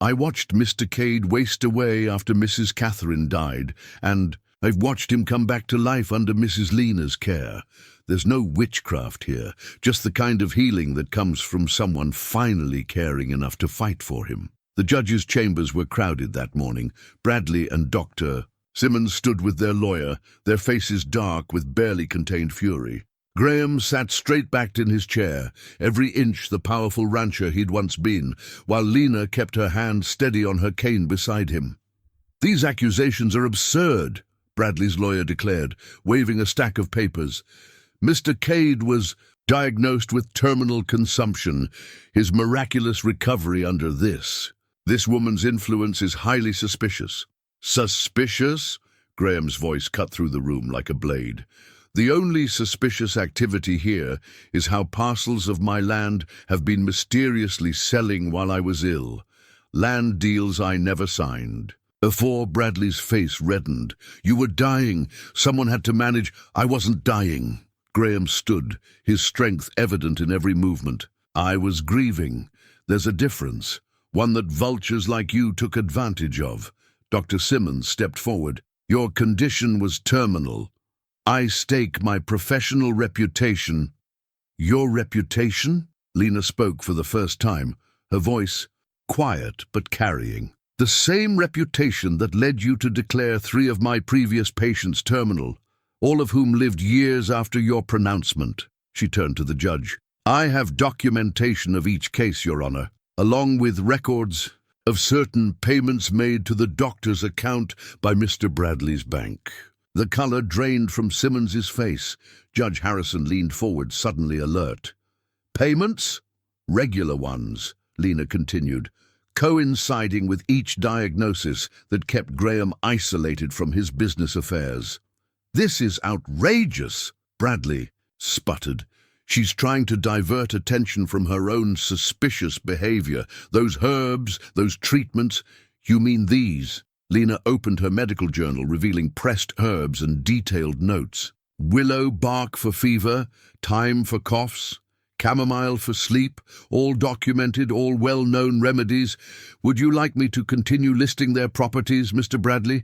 A: I watched Mr. Cade waste away after Mrs. Catherine died, and I've watched him come back to life under Mrs. Lena's care. There's no witchcraft here, just the kind of healing that comes from someone finally caring enough to fight for him. The judge's chambers were crowded that morning. Bradley and Dr. Simmons stood with their lawyer, their faces dark with barely contained fury. Graham sat straight-backed in his chair, every inch the powerful rancher he'd once been, while Lena kept her hand steady on her cane beside him. These accusations are absurd, Bradley's lawyer declared, waving a stack of papers. Mr. Cade was diagnosed with terminal consumption, his miraculous recovery under this. This woman's influence is highly suspicious. Suspicious? Graham's voice cut through the room like a blade. The only suspicious activity here is how parcels of my land have been mysteriously selling while I was ill. Land deals I never signed. Before Bradley's face reddened. You were dying. Someone had to manage. I wasn't dying. Graham stood, his strength evident in every movement. I was grieving. There's a difference, one that vultures like you took advantage of. Dr. Simmons stepped forward. Your condition was terminal. I stake my professional reputation. Your reputation? Lena spoke for the first time, her voice quiet but carrying. The same reputation that led you to declare 3 of my previous patients terminal, all of whom lived years after your pronouncement. She turned to the judge. I have documentation of each case, Your Honor, along with records of certain payments made to the doctor's account by Mr. Bradley's bank. The color drained from Simmons's face. Judge Harrison leaned forward, suddenly alert. Payments? Regular ones, Lena continued, coinciding with each diagnosis that kept Graham isolated from his business affairs. This is outrageous, Bradley sputtered. She's trying to divert attention from her own suspicious behavior. Those herbs, those treatments, you mean these? Lena opened her medical journal, revealing pressed herbs and detailed notes. Willow bark for fever, thyme for coughs, chamomile for sleep, all documented, all well-known remedies. Would you like me to continue listing their properties, Mr. Bradley?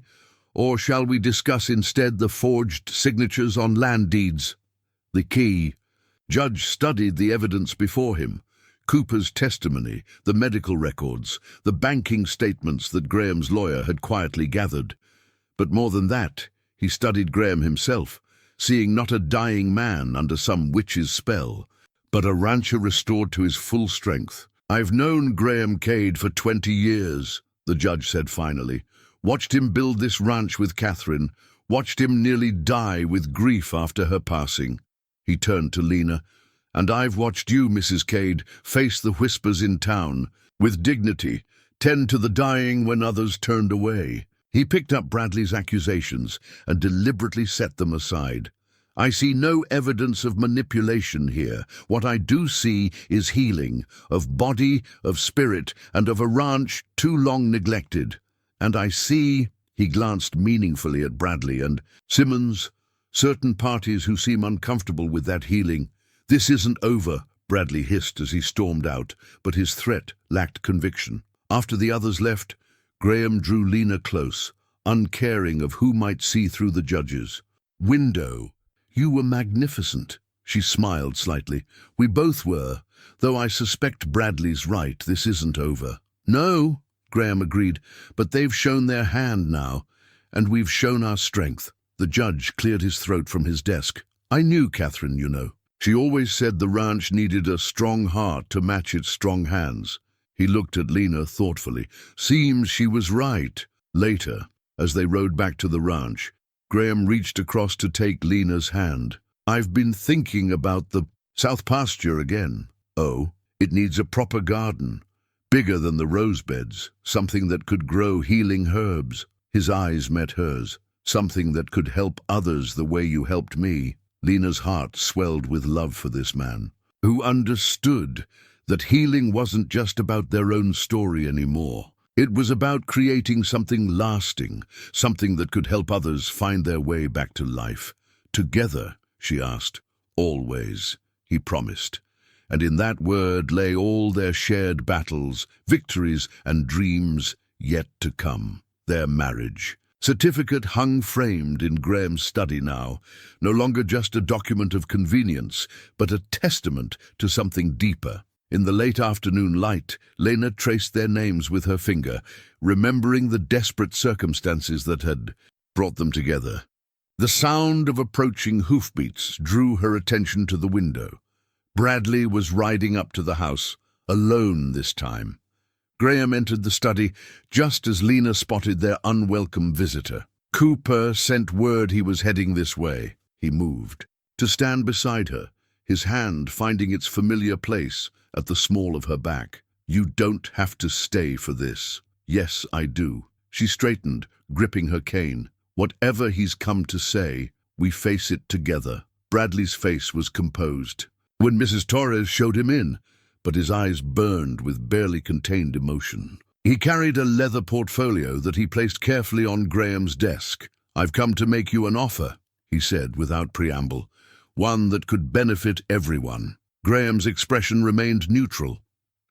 A: Or shall we discuss instead the forged signatures on land deeds? The key. Judge studied the evidence before him. Cooper's testimony, the medical records, the banking statements that Graham's lawyer had quietly gathered. But more than that, he studied Graham himself, seeing not a dying man under some witch's spell, but a rancher restored to his full strength. I've known Graham Cade for 20 years, the judge said finally. Watched him build this ranch with Catherine, watched him nearly die with grief after her passing. He turned to Lena. And I've watched you, Mrs. Cade, face the whispers in town, with dignity, tend to the dying when others turned away. He picked up Bradley's accusations and deliberately set them aside. I see no evidence of manipulation here. What I do see is healing, of body, of spirit, and of a ranch too long neglected. And I see, he glanced meaningfully at Bradley and Simmons, certain parties who seem uncomfortable with that healing. This isn't over, Bradley hissed as he stormed out, but his threat lacked conviction. After the others left, Graham drew Lena close, uncaring of who might see through the judges. "Window, you were magnificent." She smiled slightly. "We both were, though I suspect Bradley's right, this isn't over." "No," Graham agreed, "but they've shown their hand now, and we've shown our strength." The judge cleared his throat from his desk. "I knew Catherine, you know. She always said the ranch needed a strong heart to match its strong hands." He looked at Lena thoughtfully. "Seems she was right." Later, as they rode back to the ranch, Graham reached across to take Lena's hand. "I've been thinking about the south pasture again." "Oh, it needs a proper garden, bigger than the rose beds, something that could grow healing herbs." His eyes met hers. "Something that could help others the way you helped me." Lena's heart swelled with love for this man, who understood that healing wasn't just about their own story anymore. It was about creating something lasting, something that could help others find their way back to life. "Together," she asked. "Always," he promised. And in that word lay all their shared battles, victories, and dreams yet to come. Their marriage certificate hung framed in Graham's study now, no longer just a document of convenience, but a testament to something deeper. In the late afternoon light, Lena traced their names with her finger, remembering the desperate circumstances that had brought them together. The sound of approaching hoofbeats drew her attention to the window. Bradley was riding up to the house, alone this time. Graham entered the study just as Lena spotted their unwelcome visitor. Cooper sent word he was heading this way. He moved to stand beside her, his hand finding its familiar place at the small of her back. "You don't have to stay for this." "Yes, I do." She straightened, gripping her cane. "Whatever he's come to say, we face it together." Bradley's face was composed when Mrs. Torres showed him in, but his eyes burned with barely contained emotion. He carried a leather portfolio that he placed carefully on Graham's desk. "I've come to make you an offer," he said without preamble, "one that could benefit everyone." Graham's expression remained neutral.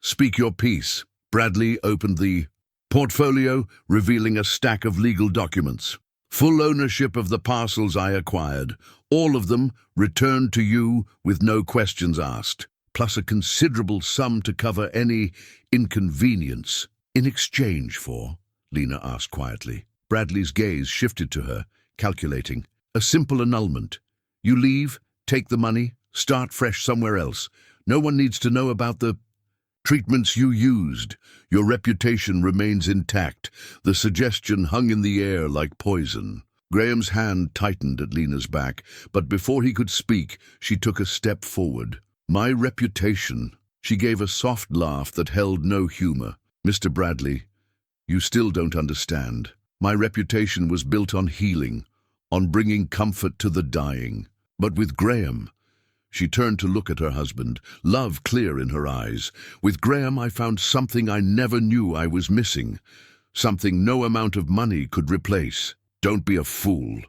A: "Speak your piece." Bradley opened the portfolio, revealing a stack of legal documents. "Full ownership of the parcels I acquired, all of them returned to you with no questions asked, plus a considerable sum to cover any inconvenience." "In exchange for?" Lena asked quietly. Bradley's gaze shifted to her, calculating. "A simple annulment. You leave, take the money, start fresh somewhere else. No one needs to know about the treatments you used. Your reputation remains intact." The suggestion hung in the air like poison. Graham's hand tightened at Lena's back, but before he could speak, she took a step forward. "My reputation." She gave a soft laugh that held no humor. "Mr. Bradley, you still don't understand. My reputation was built on healing, on bringing comfort to the dying. But with Graham," she turned to look at her husband, love clear in her eyes. "With Graham I found something I never knew I was missing, something no amount of money could replace." "Don't be a fool,"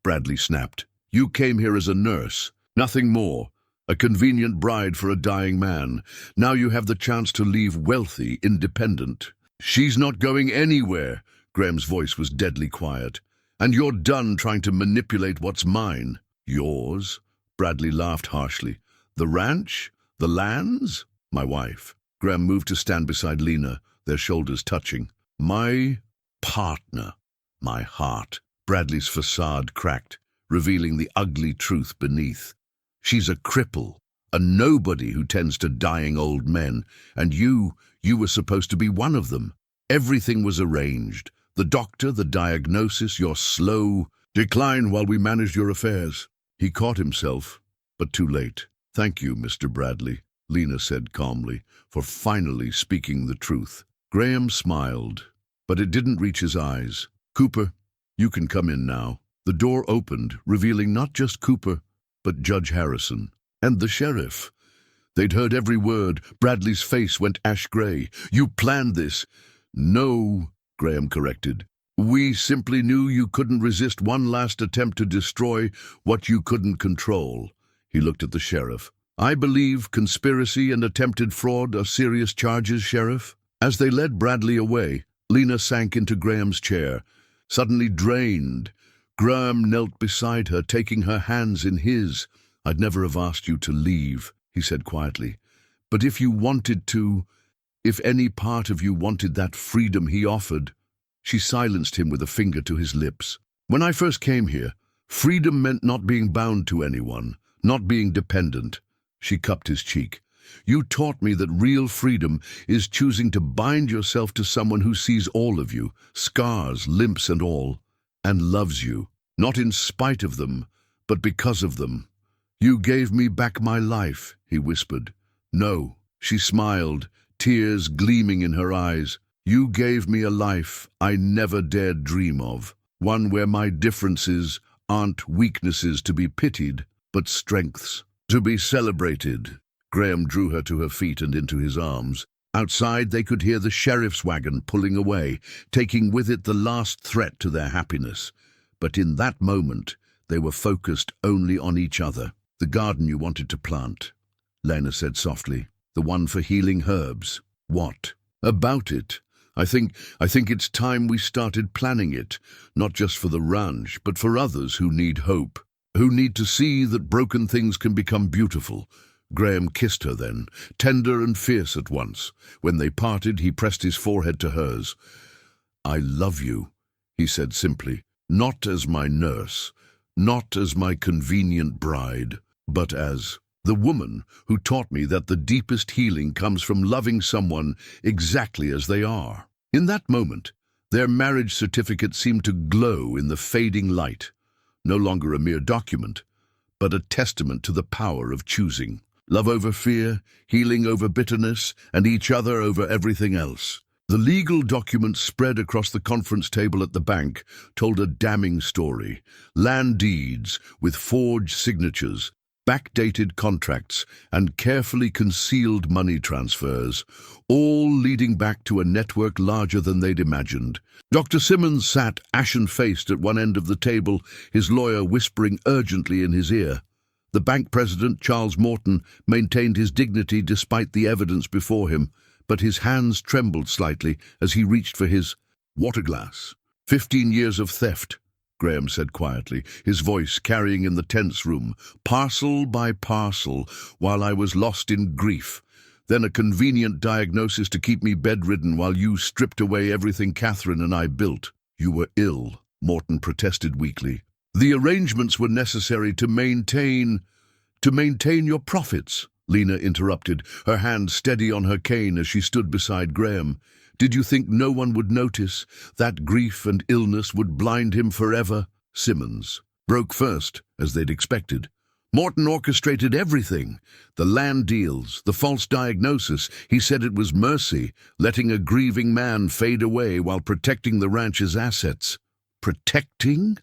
A: Bradley snapped. "You came here as a nurse, nothing more. A convenient bride for a dying man. Now you have the chance to leave wealthy, independent." "She's not going anywhere." Graham's voice was deadly quiet. "And you're done trying to manipulate what's mine." "Yours?" Bradley laughed harshly. "The ranch? The lands?" "My wife." Graham moved to stand beside Lena, their shoulders touching. "My partner. My heart." Bradley's facade cracked, revealing the ugly truth beneath. "She's a cripple, a nobody who tends to dying old men, and you were supposed to be one of them. Everything was arranged. The doctor, the diagnosis, your slow decline while we managed your affairs." He caught himself, but too late. "Thank you, Mr. Bradley," Lena said calmly, "for finally speaking the truth." Graham smiled, but it didn't reach his eyes. "Cooper, you can come in now." The door opened, revealing not just Cooper, but Judge Harrison and the sheriff. They'd heard every word. Bradley's face went ash-gray. "You planned this." "No," Graham corrected. "We simply knew you couldn't resist one last attempt to destroy what you couldn't control." He looked at the sheriff. "I believe conspiracy and attempted fraud are serious charges, Sheriff." As they led Bradley away, Lena sank into Graham's chair. Suddenly drained, Graham knelt beside her, taking her hands in his. "I'd never have asked you to leave," he said quietly. "But if you wanted to, if any part of you wanted that freedom he offered—" She silenced him with a finger to his lips. "When I first came here, freedom meant not being bound to anyone, not being dependent." She cupped his cheek. "You taught me that real freedom is choosing to bind yourself to someone who sees all of you, scars, limps and all, and loves you, not in spite of them, but because of them. You gave me back my life," he whispered. "No," she smiled, tears gleaming in her eyes. "You gave me a life I never dared dream of, one where my differences aren't weaknesses to be pitied, but strengths to be celebrated." Graham drew her to her feet and into his arms. Outside they could hear the sheriff's wagon pulling away, taking with it the last threat to their happiness. But in that moment they were focused only on each other. "The garden you wanted to plant," Lena said softly. "The one for healing herbs. What about it? I think it's time we started planning it, not just for the ranch, but for others who need hope, who need to see that broken things can become beautiful." Graham kissed her then, tender and fierce at once. When they parted, he pressed his forehead to hers. "I love you," he said simply, "not as my nurse, not as my convenient bride, but as the woman who taught me that the deepest healing comes from loving someone exactly as they are." In that moment, their marriage certificate seemed to glow in the fading light, no longer a mere document, but a testament to the power of choosing. Love over fear, healing over bitterness, and each other over everything else. The legal documents spread across the conference table at the bank told a damning story. Land deeds with forged signatures, backdated contracts, and carefully concealed money transfers, all leading back to a network larger than they'd imagined. Dr. Simmons sat ashen-faced at one end of the table, his lawyer whispering urgently in his ear. The bank president, Charles Morton, maintained his dignity despite the evidence before him, but his hands trembled slightly as he reached for his water glass. 15 years of theft, Graham said quietly, his voice carrying in the tense room, parcel by parcel, while I was lost in grief. Then a convenient diagnosis to keep me bedridden while you stripped away everything Catherine and I built. You were ill, Morton protested weakly. The arrangements were necessary to maintain your profits, Lena interrupted, her hand steady on her cane as she stood beside Graham. Did you think no one would notice? That grief and illness would blind him forever? Simmons broke first, as they'd expected. Morton orchestrated everything. The land deals, the false diagnosis. He said it was mercy, letting a grieving man fade away while protecting the ranch's assets. Protecting?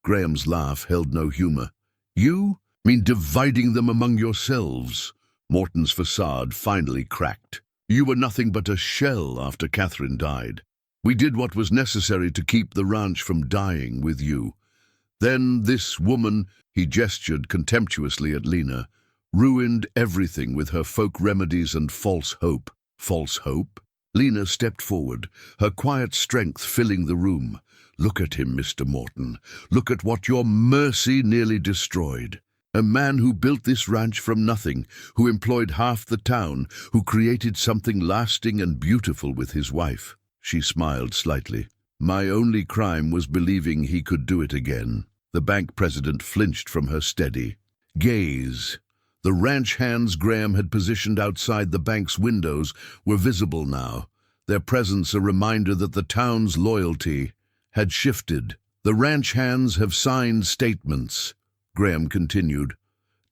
A: Graham's laugh held no humor. You mean dividing them among yourselves? Morton's facade finally cracked. You were nothing but a shell after Catherine died. We did what was necessary to keep the ranch from dying with you. Then this woman, he gestured contemptuously at Lena, ruined everything with her folk remedies and false hope. False hope? Lena stepped forward, her quiet strength filling the room. Look at him, Mr. Morton. Look at what your mercy nearly destroyed. A man who built this ranch from nothing, who employed half the town, who created something lasting and beautiful with his wife. She smiled slightly. My only crime was believing he could do it again. The bank president flinched from her steady gaze. The ranch hands Graham had positioned outside the bank's windows were visible now, their presence a reminder that the town's loyalty had shifted. The ranch hands have signed statements, Graham continued,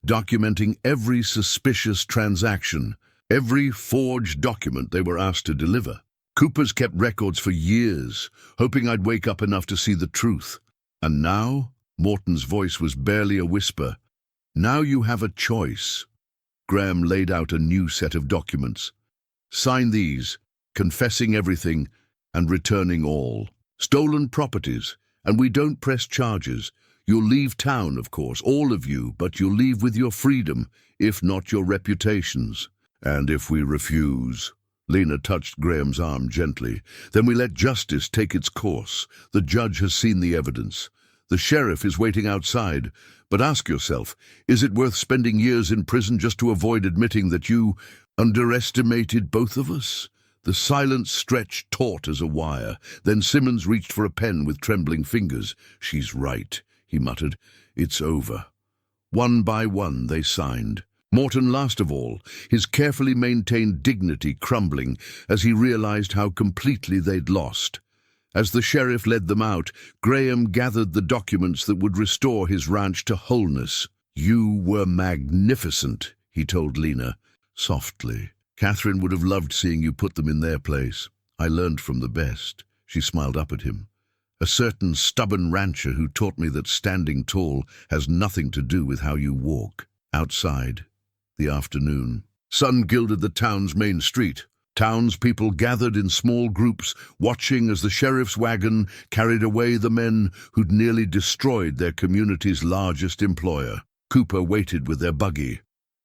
A: documenting every suspicious transaction, every forged document they were asked to deliver. Cooper's kept records for years, hoping I'd wake up enough to see the truth. And now, Morton's voice was barely a whisper, now you have a choice. Graham laid out a new set of documents. Sign these, confessing everything and returning all. Stolen properties, and we don't press charges. You'll leave town, of course, all of you, but you'll leave with your freedom, if not your reputations. And if we refuse, Lena touched Graham's arm gently. Then we let justice take its course. The judge has seen the evidence. The sheriff is waiting outside. But ask yourself, is it worth spending years in prison just to avoid admitting that you underestimated both of us? The silence stretched taut as a wire. Then Simmons reached for a pen with trembling fingers. "She's right," he muttered. "It's over." One by one they signed. Morton last of all, his carefully maintained dignity crumbling as he realized how completely they'd lost. As the sheriff led them out, Graham gathered the documents that would restore his ranch to wholeness. "You were magnificent," he told Lena, softly. "Catherine would have loved seeing you put them in their place. I learned from the best." She smiled up at him. "A certain stubborn rancher who taught me that standing tall has nothing to do with how you walk." Outside, the afternoon. Sun gilded the town's main street. Townspeople gathered in small groups, watching as the sheriff's wagon carried away the men who'd nearly destroyed their community's largest employer. Cooper waited with their buggy,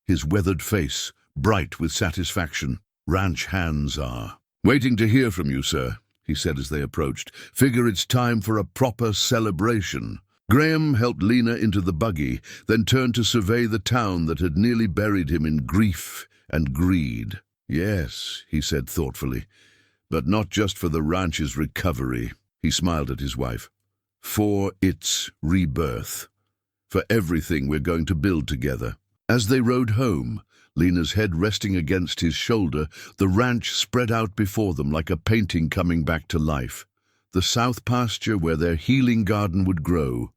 A: his weathered face bright with satisfaction. "Ranch hands are waiting to hear from you, sir," he said as they approached. "Figure it's time for a proper celebration." Graham helped Lena into the buggy, then turned to survey the town that had nearly buried him in grief and greed. "Yes," he said thoughtfully, "but not just for the ranch's recovery." He smiled at his wife. "For its rebirth. For everything we're going to build together." As they rode home, Lena's head resting against his shoulder, the ranch spread out before them like a painting coming back to life. The south pasture where their healing garden would grow,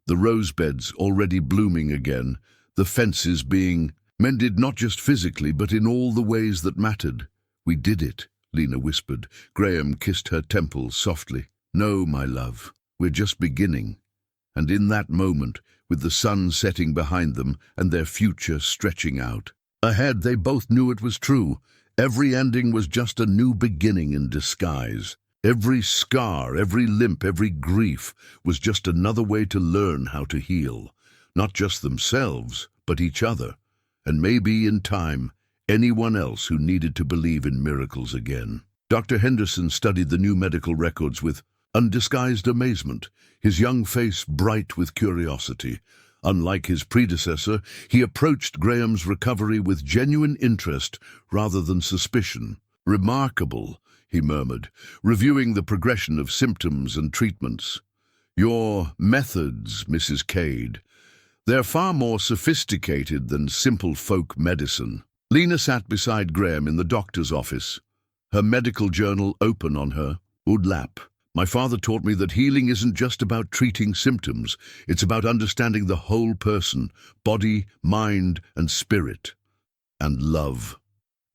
A: the rose beds already blooming again, the fences being mended not just physically but in all the ways that mattered. "We did it," Lena whispered. Graham kissed her temples softly. "No, my love, we're just beginning." And in that moment, with the sun setting behind them and their future stretching out ahead, they both knew it was true. Every ending was just a new beginning in disguise. Every scar, every limp, every grief was just another way to learn how to heal. Not just themselves, but each other. And maybe, in time, anyone else who needed to believe in miracles again. Dr. Henderson studied the new medical records with undisguised amazement, his young face bright with curiosity. Unlike his predecessor, he approached Graham's recovery with genuine interest rather than suspicion. "Remarkable," he murmured, reviewing the progression of symptoms and treatments. "Your methods, Mrs. Cade, they're far more sophisticated than simple folk medicine." Lena sat beside Graham in the doctor's office, her medical journal open on her. "Udlap. My father taught me that healing isn't just about treating symptoms. It's about understanding the whole person, body, mind, and spirit. And love,"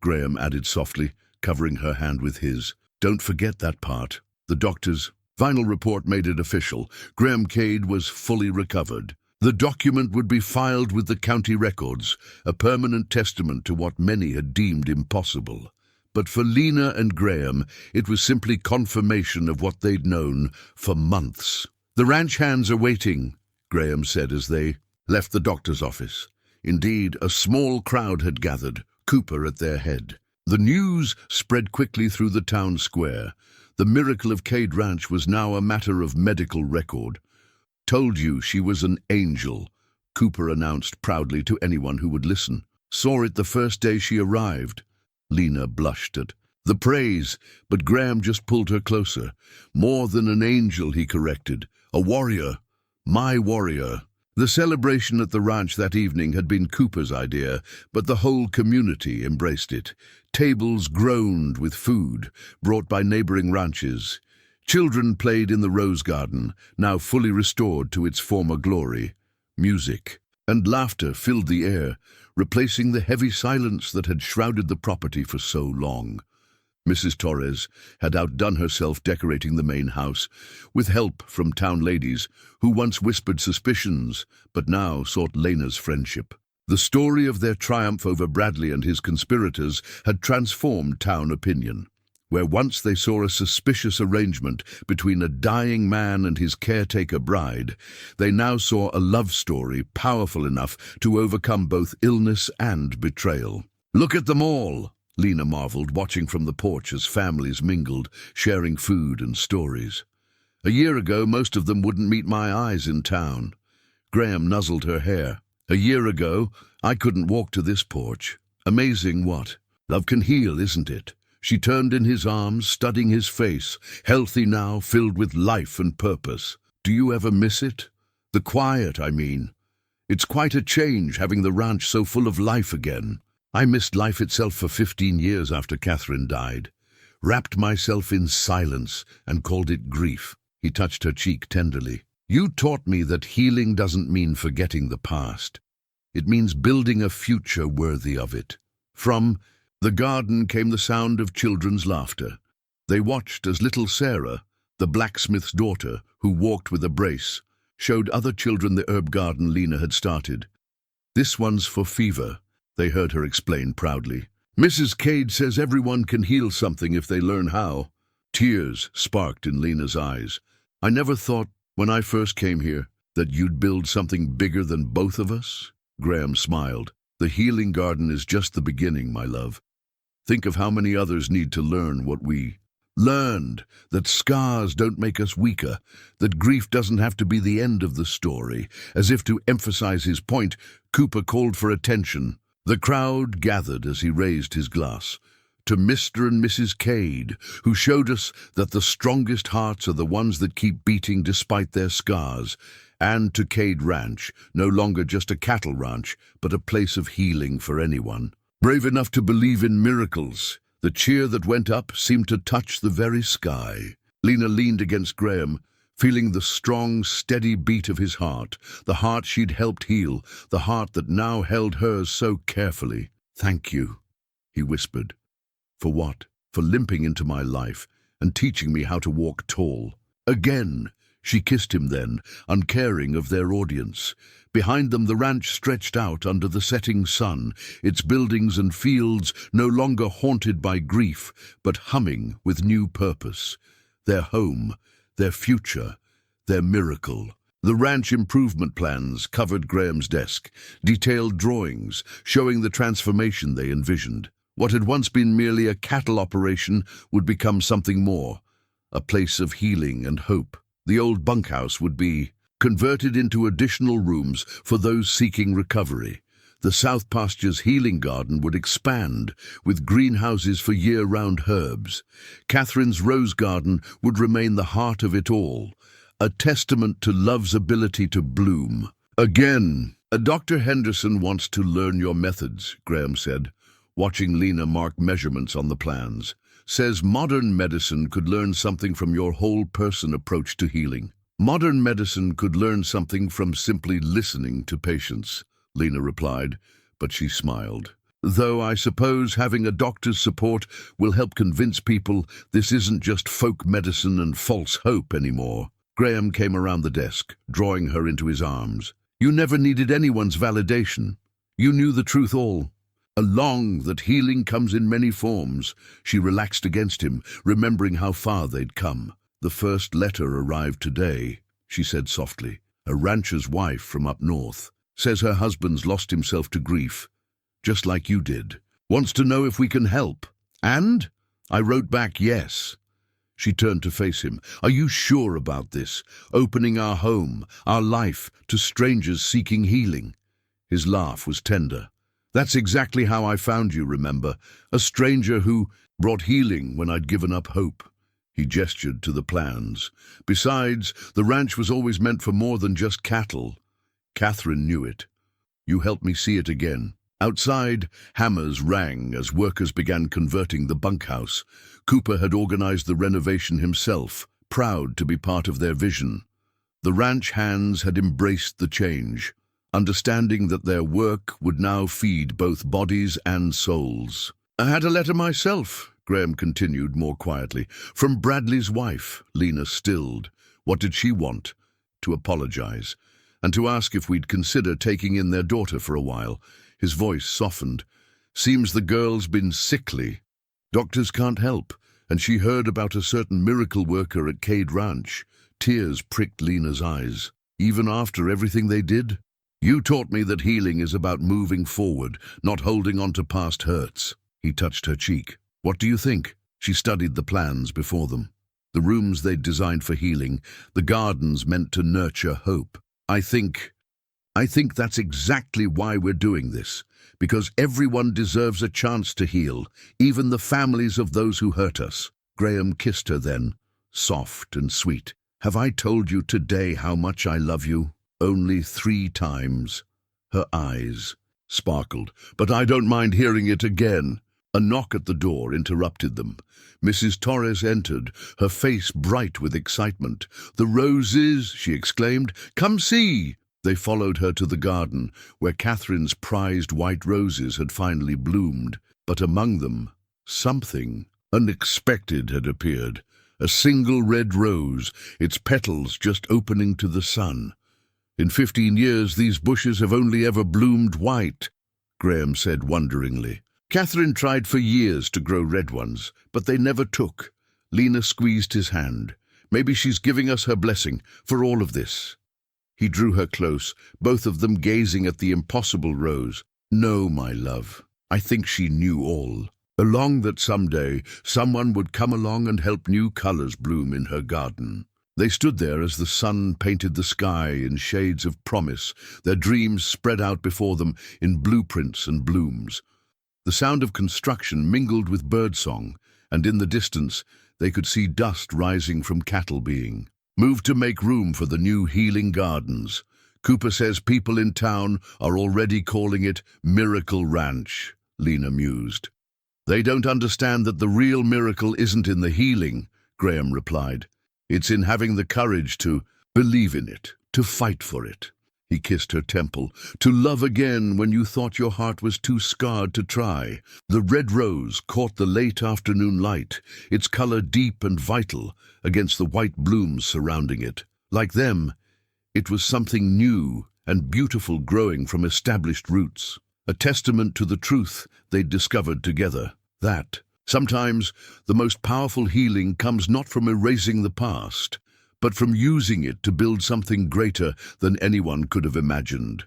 A: Graham added softly, covering her hand with his. "Don't forget that part." The doctor's final report made it official. Graham Cade was fully recovered. The document would be filed with the county records, a permanent testament to what many had deemed impossible. But for Lena and Graham, it was simply confirmation of what they'd known for months. "The ranch hands are waiting," Graham said as they left the doctor's office. Indeed, a small crowd had gathered, Cooper at their head. The news spread quickly through the town square. The miracle of Cade Ranch was now a matter of medical record. "Told you she was an angel," Cooper announced proudly to anyone who would listen. "Saw it the first day she arrived." Lena blushed at the praise, but Graham just pulled her closer. "More than an angel," he corrected. "A warrior. My warrior." The celebration at the ranch that evening had been Cooper's idea, but the whole community embraced it. Tables groaned with food, brought by neighboring ranches. Children played in the rose garden, now fully restored to its former glory. Music and laughter filled the air, replacing the heavy silence that had shrouded the property for so long. Mrs. Torres had outdone herself decorating the main house, with help from town ladies who once whispered suspicions, but now sought Lena's friendship. The story of their triumph over Bradley and his conspirators had transformed town opinion. Where once they saw a suspicious arrangement between a dying man and his caretaker bride, they now saw a love story powerful enough to overcome both illness and betrayal. "Look at them all," Lena marveled, watching from the porch as families mingled, sharing food and stories. A year ago, most of them wouldn't meet my eyes in town. Graham nuzzled her hair. A year ago, I couldn't walk to this porch. Amazing what? Love can heal, isn't it? She turned in his arms, studying his face, healthy now, filled with life and purpose. Do you ever miss it? The quiet, I mean. It's quite a change having the ranch so full of life again. I missed life itself for 15 years after Catherine died. Wrapped myself in silence and called it grief. He touched her cheek tenderly. You taught me that healing doesn't mean forgetting the past. It means building a future worthy of it. From the garden came the sound of children's laughter. They watched as little Sarah, the blacksmith's daughter, who walked with a brace, showed other children the herb garden Lena had started. This one's for fever, they heard her explain proudly. Mrs. Cade says everyone can heal something if they learn how. Tears sparked in Lena's eyes. I never thought, when I first came here, that you'd build something bigger than both of us. Graham smiled. The healing garden is just the beginning, my love. Think of how many others need to learn what we learned, that scars don't make us weaker, that grief doesn't have to be the end of the story. As if to emphasize his point, Cooper called for attention. The crowd gathered as he raised his glass. To Mr. and Mrs. Cade, who showed us that the strongest hearts are the ones that keep beating despite their scars, and to Cade Ranch, no longer just a cattle ranch, but a place of healing for anyone. Brave enough to believe in miracles. The cheer that went up seemed to touch the very sky. Lena leaned against Graham, feeling the strong, steady beat of his heart, the heart she'd helped heal, the heart that now held hers so carefully. Thank you, he whispered. For what? For limping into my life and teaching me how to walk tall. Again, she kissed him then, uncaring of their audience. Behind them the ranch stretched out under the setting sun, its buildings and fields no longer haunted by grief, but humming with new purpose. Their home, their future, their miracle. The ranch improvement plans covered Graham's desk, detailed drawings showing the transformation they envisioned. What had once been merely a cattle operation would become something more, a place of healing and hope. The old bunkhouse would be converted into additional rooms for those seeking recovery. The South Pasture's healing garden would expand, with greenhouses for year-round herbs. Catherine's rose garden would remain the heart of it all, a testament to love's ability to bloom. Again, Dr. Henderson wants to learn your methods, Graham said, watching Lena mark measurements on the plans. Says modern medicine could learn something from your whole-person approach to healing. Modern medicine could learn something from simply listening to patients, Lena replied, but she smiled. Though I suppose having a doctor's support will help convince people this isn't just folk medicine and false hope anymore. Graham came around the desk, drawing her into his arms. You never needed anyone's validation. You knew the truth all along, that healing comes in many forms. She relaxed against him, remembering how far they'd come. The first letter arrived today, she said softly. A rancher's wife from up north. Says her husband's lost himself to grief, just like you did. Wants to know if we can help. And? I wrote back yes. She turned to face him. Are you sure about this? Opening our home, our life, to strangers seeking healing? His laugh was tender. That's exactly how I found you, remember? A stranger who brought healing when I'd given up hope. He gestured to the plans. Besides, the ranch was always meant for more than just cattle. Catherine knew it. You helped me see it again. Outside, hammers rang as workers began converting the bunkhouse. Cooper had organized the renovation himself, proud to be part of their vision. The ranch hands had embraced the change, understanding that their work would now feed both bodies and souls. I had a letter myself, Graham continued more quietly, from Bradley's wife. Lena stilled. What did she want? To apologize, and to ask if we'd consider taking in their daughter for a while. His voice softened. Seems the girl's been sickly. Doctors can't help, and she heard about a certain miracle worker at Cade Ranch. Tears pricked Lena's eyes. Even after everything they did? You taught me that healing is about moving forward, not holding on to past hurts. He touched her cheek. What do you think? She studied the plans before them. The rooms they'd designed for healing, the gardens meant to nurture hope. I think that's exactly why we're doing this. Because everyone deserves a chance to heal, even the families of those who hurt us. Graham kissed her then, soft and sweet. Have I told you today how much I love you? Only 3 times. Her eyes sparkled. But I don't mind hearing it again. A knock at the door interrupted them. Mrs. Torres entered, her face bright with excitement. "The roses!" she exclaimed. "Come see!" They followed her to the garden, where Catherine's prized white roses had finally bloomed. But among them, something unexpected had appeared. A single red rose, its petals just opening to the sun. "In 15 years, these bushes have only ever bloomed white," Graham said wonderingly. "Catherine tried for years to grow red ones, but they never took." Lena squeezed his hand. "Maybe she's giving us her blessing for all of this." He drew her close, both of them gazing at the impossible rose. "No, my love, I think she knew all. Along that someday someone would come along and help new colors bloom in her garden." They stood there as the sun painted the sky in shades of promise, their dreams spread out before them in blueprints and blooms. The sound of construction mingled with birdsong, and in the distance they could see dust rising from cattle being moved to make room for the new healing gardens. "Cooper says people in town are already calling it Miracle Ranch," Lena mused. "They don't understand that the real miracle isn't in the healing," Graham replied. "It's in having the courage to believe in it, to fight for it." He kissed her temple. "To love again when you thought your heart was too scarred to try." The red rose caught the late afternoon light, its color deep and vital against the white blooms surrounding it. Like them, it was something new and beautiful growing from established roots, a testament to the truth they'd discovered together. That, sometimes, the most powerful healing comes not from erasing the past, but from using it to build something greater than anyone could have imagined.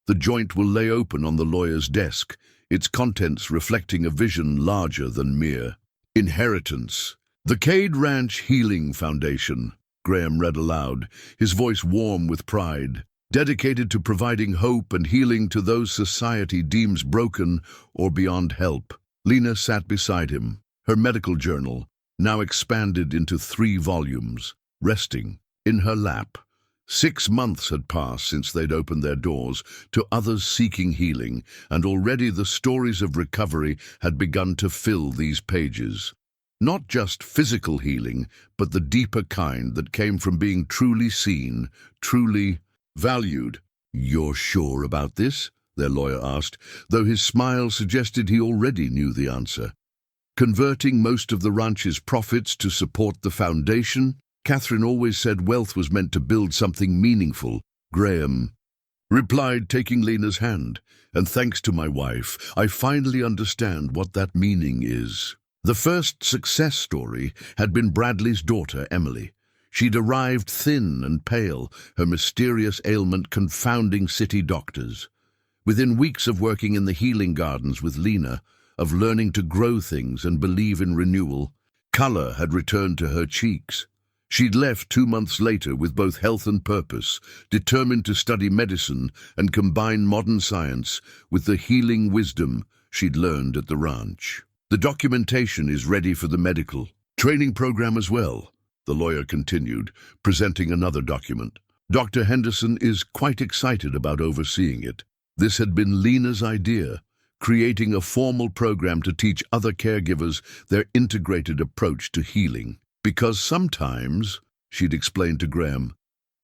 A: The joint will lay open on the lawyer's desk, its contents reflecting a vision larger than mere inheritance. "The Cade Ranch Healing Foundation," Graham read aloud, his voice warm with pride, "dedicated to providing hope and healing to those society deems broken or beyond help." Lena sat beside him, her medical journal, now expanded into 3 volumes, resting in her lap. 6 months had passed since they'd opened their doors to others seeking healing, and already the stories of recovery had begun to fill these pages. Not just physical healing, but the deeper kind that came from being truly seen, truly valued. "You're sure about this?" their lawyer asked, though his smile suggested he already knew the answer. "Converting most of the ranch's profits to support the foundation? Catherine always said wealth was meant to build something meaningful," Graham replied, taking Lena's hand. "And thanks to my wife, I finally understand what that meaning is." The first success story had been Bradley's daughter, Emily. She'd arrived thin and pale, her mysterious ailment confounding city doctors. Within weeks of working in the healing gardens with Lena, of learning to grow things and believe in renewal, color had returned to her cheeks. She'd left 2 months later with both health and purpose, determined to study medicine and combine modern science with the healing wisdom she'd learned at the ranch. "The documentation is ready for the medical training program as well," the lawyer continued, presenting another document. "Dr. Henderson is quite excited about overseeing it. This had been Lena's idea, creating a formal program to teach other caregivers their integrated approach to healing. Because sometimes," she'd explained to Graham,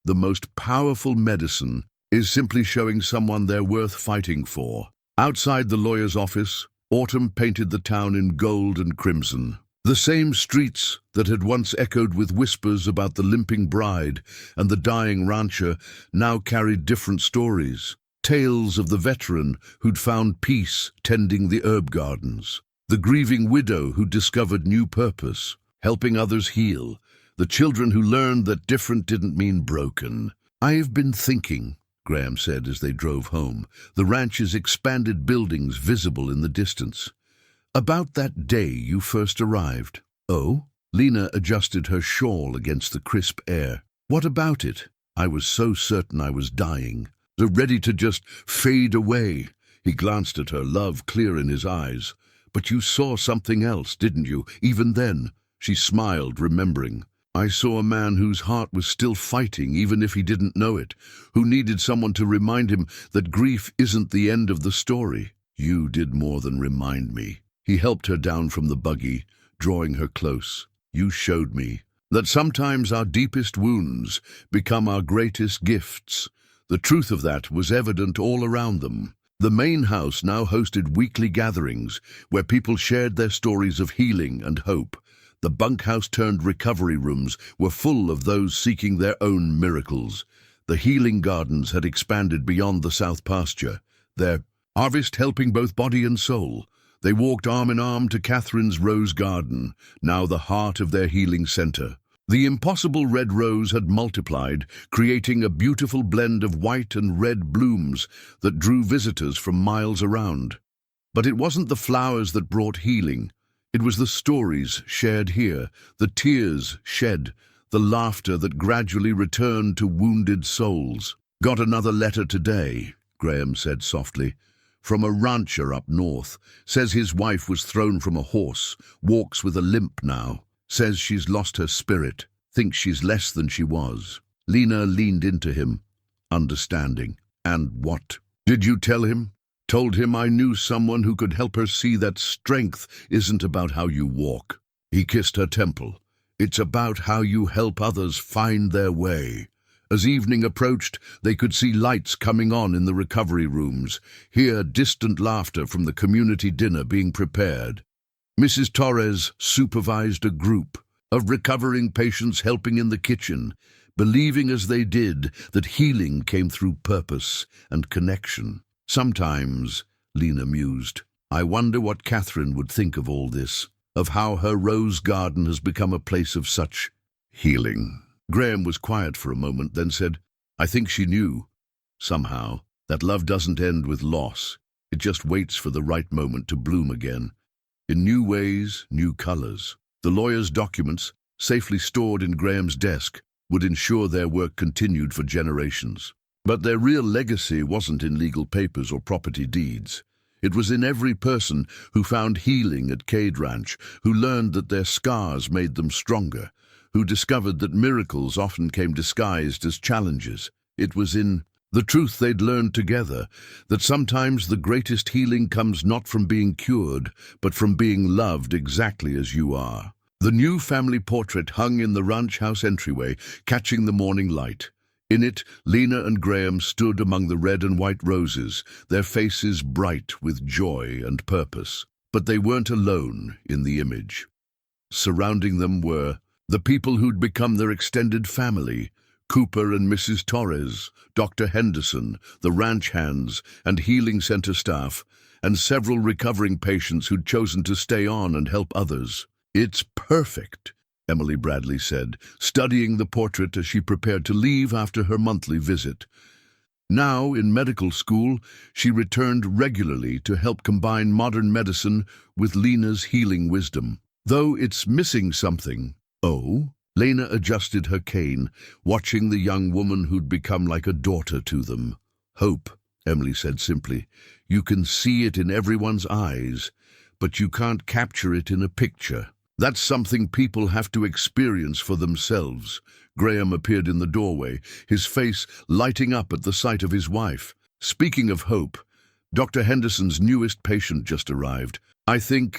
A: "the most powerful medicine is simply showing someone they're worth fighting for." Outside the lawyer's office, autumn painted the town in gold and crimson. The same streets that had once echoed with whispers about the limping bride and the dying rancher now carried different stories. Tales of the veteran who'd found peace tending the herb gardens, the grieving widow who discovered new purpose, helping others heal, the children who learned that different didn't mean broken. "I've been thinking," Graham said as they drove home, the ranch's expanded buildings visible in the distance. About that day you first arrived. Oh? Lena adjusted her shawl against the crisp air. What about it? I was so certain I was dying, so ready to just fade away. He glanced at her, love clear in his eyes. But you saw something else, didn't you, even then? She smiled, remembering. I saw a man whose heart was still fighting, even if he didn't know it, who needed someone to remind him that grief isn't the end of the story. You did more than remind me. He helped her down from the buggy, drawing her close. You showed me that sometimes our deepest wounds become our greatest gifts. The truth of that was evident all around them. The main house now hosted weekly gatherings where people shared their stories of healing and hope. The bunkhouse-turned-recovery rooms were full of those seeking their own miracles. The healing gardens had expanded beyond the south pasture, their harvest helping both body and soul. They walked arm in arm to Catherine's rose garden, now the heart of their healing center. The impossible red rose had multiplied, creating a beautiful blend of white and red blooms that drew visitors from miles around. But it wasn't the flowers that brought healing. It was the stories shared here, the tears shed, the laughter that gradually returned to wounded souls. Got another letter today, Graham said softly. From a rancher up north. Says his wife was thrown from a horse, walks with a limp now. Says she's lost her spirit, thinks she's less than she was. Lena leaned into him, understanding. And what? Did you tell him? Told him I knew someone who could help her see that strength isn't about how you walk. He kissed her temple. It's about how you help others find their way. As evening approached, they could see lights coming on in the recovery rooms, hear distant laughter from the community dinner being prepared. Mrs. Torres supervised a group of recovering patients helping in the kitchen, believing as they did that healing came through purpose and connection. Sometimes, Lena mused, I wonder what Catherine would think of all this, of how her rose garden has become a place of such healing. Graham was quiet for a moment, then said, I think she knew, somehow, that love doesn't end with loss. It just waits for the right moment to bloom again. In new ways, new colors. The lawyer's documents, safely stored in Graham's desk, would ensure their work continued for generations. But their real legacy wasn't in legal papers or property deeds. It was in every person who found healing at Cade Ranch, who learned that their scars made them stronger, who discovered that miracles often came disguised as challenges. It was in the truth they'd learned together, that sometimes the greatest healing comes not from being cured, but from being loved exactly as you are. The new family portrait hung in the ranch house entryway, catching the morning light. In it, Lena and Graham stood among the red and white roses, their faces bright with joy and purpose. But they weren't alone in the image. Surrounding them were the people who'd become their extended family, Cooper and Mrs. Torres, Dr. Henderson, the ranch hands and healing center staff, and several recovering patients who'd chosen to stay on and help others. It's perfect, Emily Bradley said, studying the portrait as she prepared to leave after her monthly visit. Now, in medical school, she returned regularly to help combine modern medicine with Lena's healing wisdom. Though it's missing something. Oh? Lena adjusted her cane, watching the young woman who'd become like a daughter to them. Hope, Emily said simply. You can see it in everyone's eyes, but you can't capture it in a picture. That's something people have to experience for themselves. Graham appeared in the doorway, his face lighting up at the sight of his wife. Speaking of hope, Dr. Henderson's newest patient just arrived. I think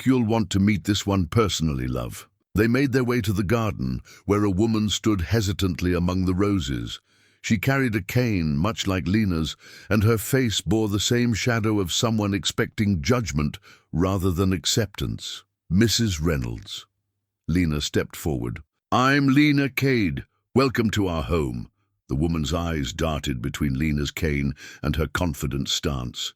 A: you'll want to meet this one personally, love. They made their way to the garden, where a woman stood hesitantly among the roses. She carried a cane, much like Lena's, and her face bore the same shadow of someone expecting judgment rather than acceptance. Mrs. Reynolds. Lena stepped forward. I'm Lena Cade. Welcome to our home. The woman's eyes darted between Lena's cane and her confident stance.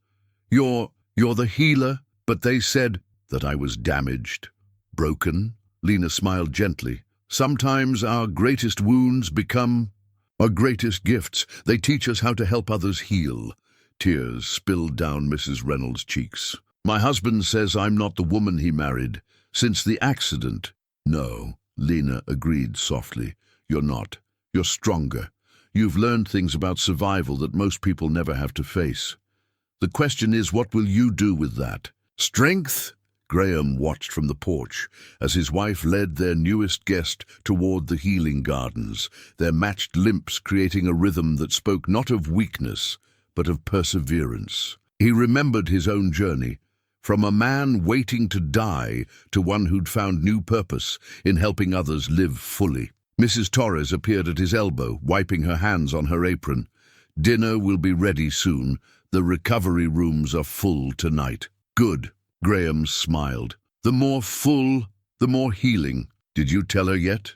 A: You're the healer, but they said that I was damaged, broken. Lena smiled gently. Sometimes our greatest wounds become our greatest gifts. They teach us how to help others heal. Tears spilled down Mrs. Reynolds' cheeks. My husband says I'm not the woman he married. Since the accident. No, Lena agreed softly. You're not. You're stronger. You've learned things about survival that most people never have to face. The question is, what will you do with that? Strength? Graham watched from the porch as his wife led their newest guest toward the healing gardens, their matched limps creating a rhythm that spoke not of weakness, but of perseverance. He remembered his own journey, from a man waiting to die to one who'd found new purpose in helping others live fully. Mrs. Torres appeared at his elbow, wiping her hands on her apron. Dinner will be ready soon. The recovery rooms are full tonight. Good. Graham smiled. The more full, the more healing. Did you tell her yet?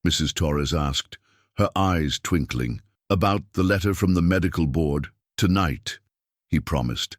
A: Mrs. Torres asked, her eyes twinkling. About the letter from the medical board? Tonight, he promised.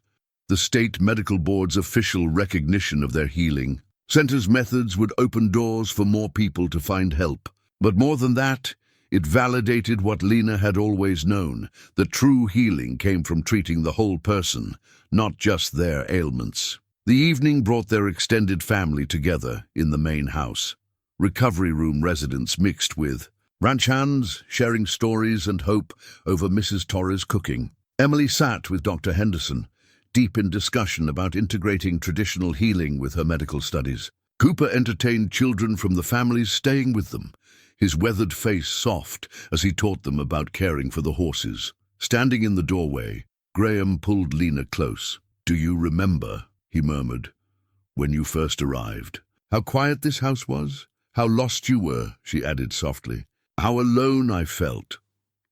A: The state medical board's official recognition of their healing. Center's methods would open doors for more people to find help. But more than that, it validated what Lena had always known. The true healing came from treating the whole person, not just their ailments. The evening brought their extended family together in the main house. Recovery room residents mixed with ranch hands, sharing stories and hope over Mrs. Torres' cooking. Emily sat with Dr. Henderson, deep in discussion about integrating traditional healing with her medical studies. Cooper entertained children from the families staying with them, his weathered face soft as he taught them about caring for the horses. Standing in the doorway, Graham pulled Lena close. Do you remember, he murmured, when you first arrived? How quiet this house was? How lost you were, she added softly. How alone I felt.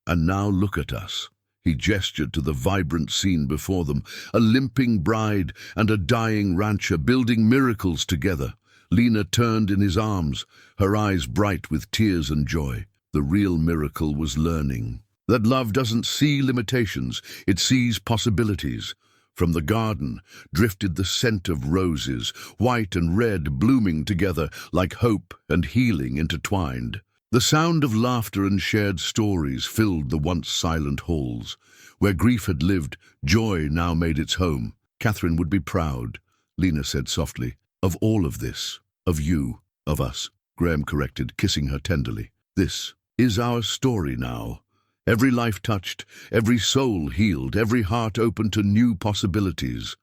A: And now look at us. He gestured to the vibrant scene before them, a limping bride and a dying rancher building miracles together. Lena turned in his arms, her eyes bright with tears and joy. The real miracle was learning that love doesn't see limitations, it sees possibilities. From the garden drifted the scent of roses, white and red blooming together like hope and healing intertwined. The sound of laughter and shared stories filled the once silent halls. Where grief had lived, joy now made its home. Catherine would be proud, Lena said softly, of all of this, of you, of us. Graham corrected, kissing her tenderly. This is our story now. Every life touched, every soul healed, every heart open to new possibilities.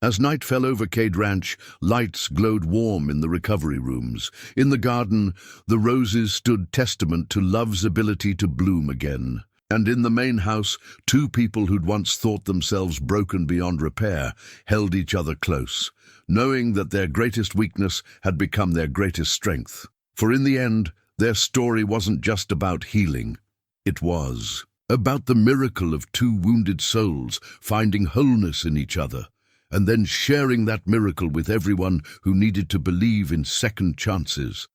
A: As night fell over Cade Ranch, lights glowed warm in the recovery rooms. In the garden, the roses stood testament to love's ability to bloom again. And in the main house, two people who'd once thought themselves broken beyond repair held each other close, knowing that their greatest weakness had become their greatest strength. For in the end, their story wasn't just about healing. It was about the miracle of two wounded souls finding wholeness in each other, and then sharing that miracle with everyone who needed to believe in second chances.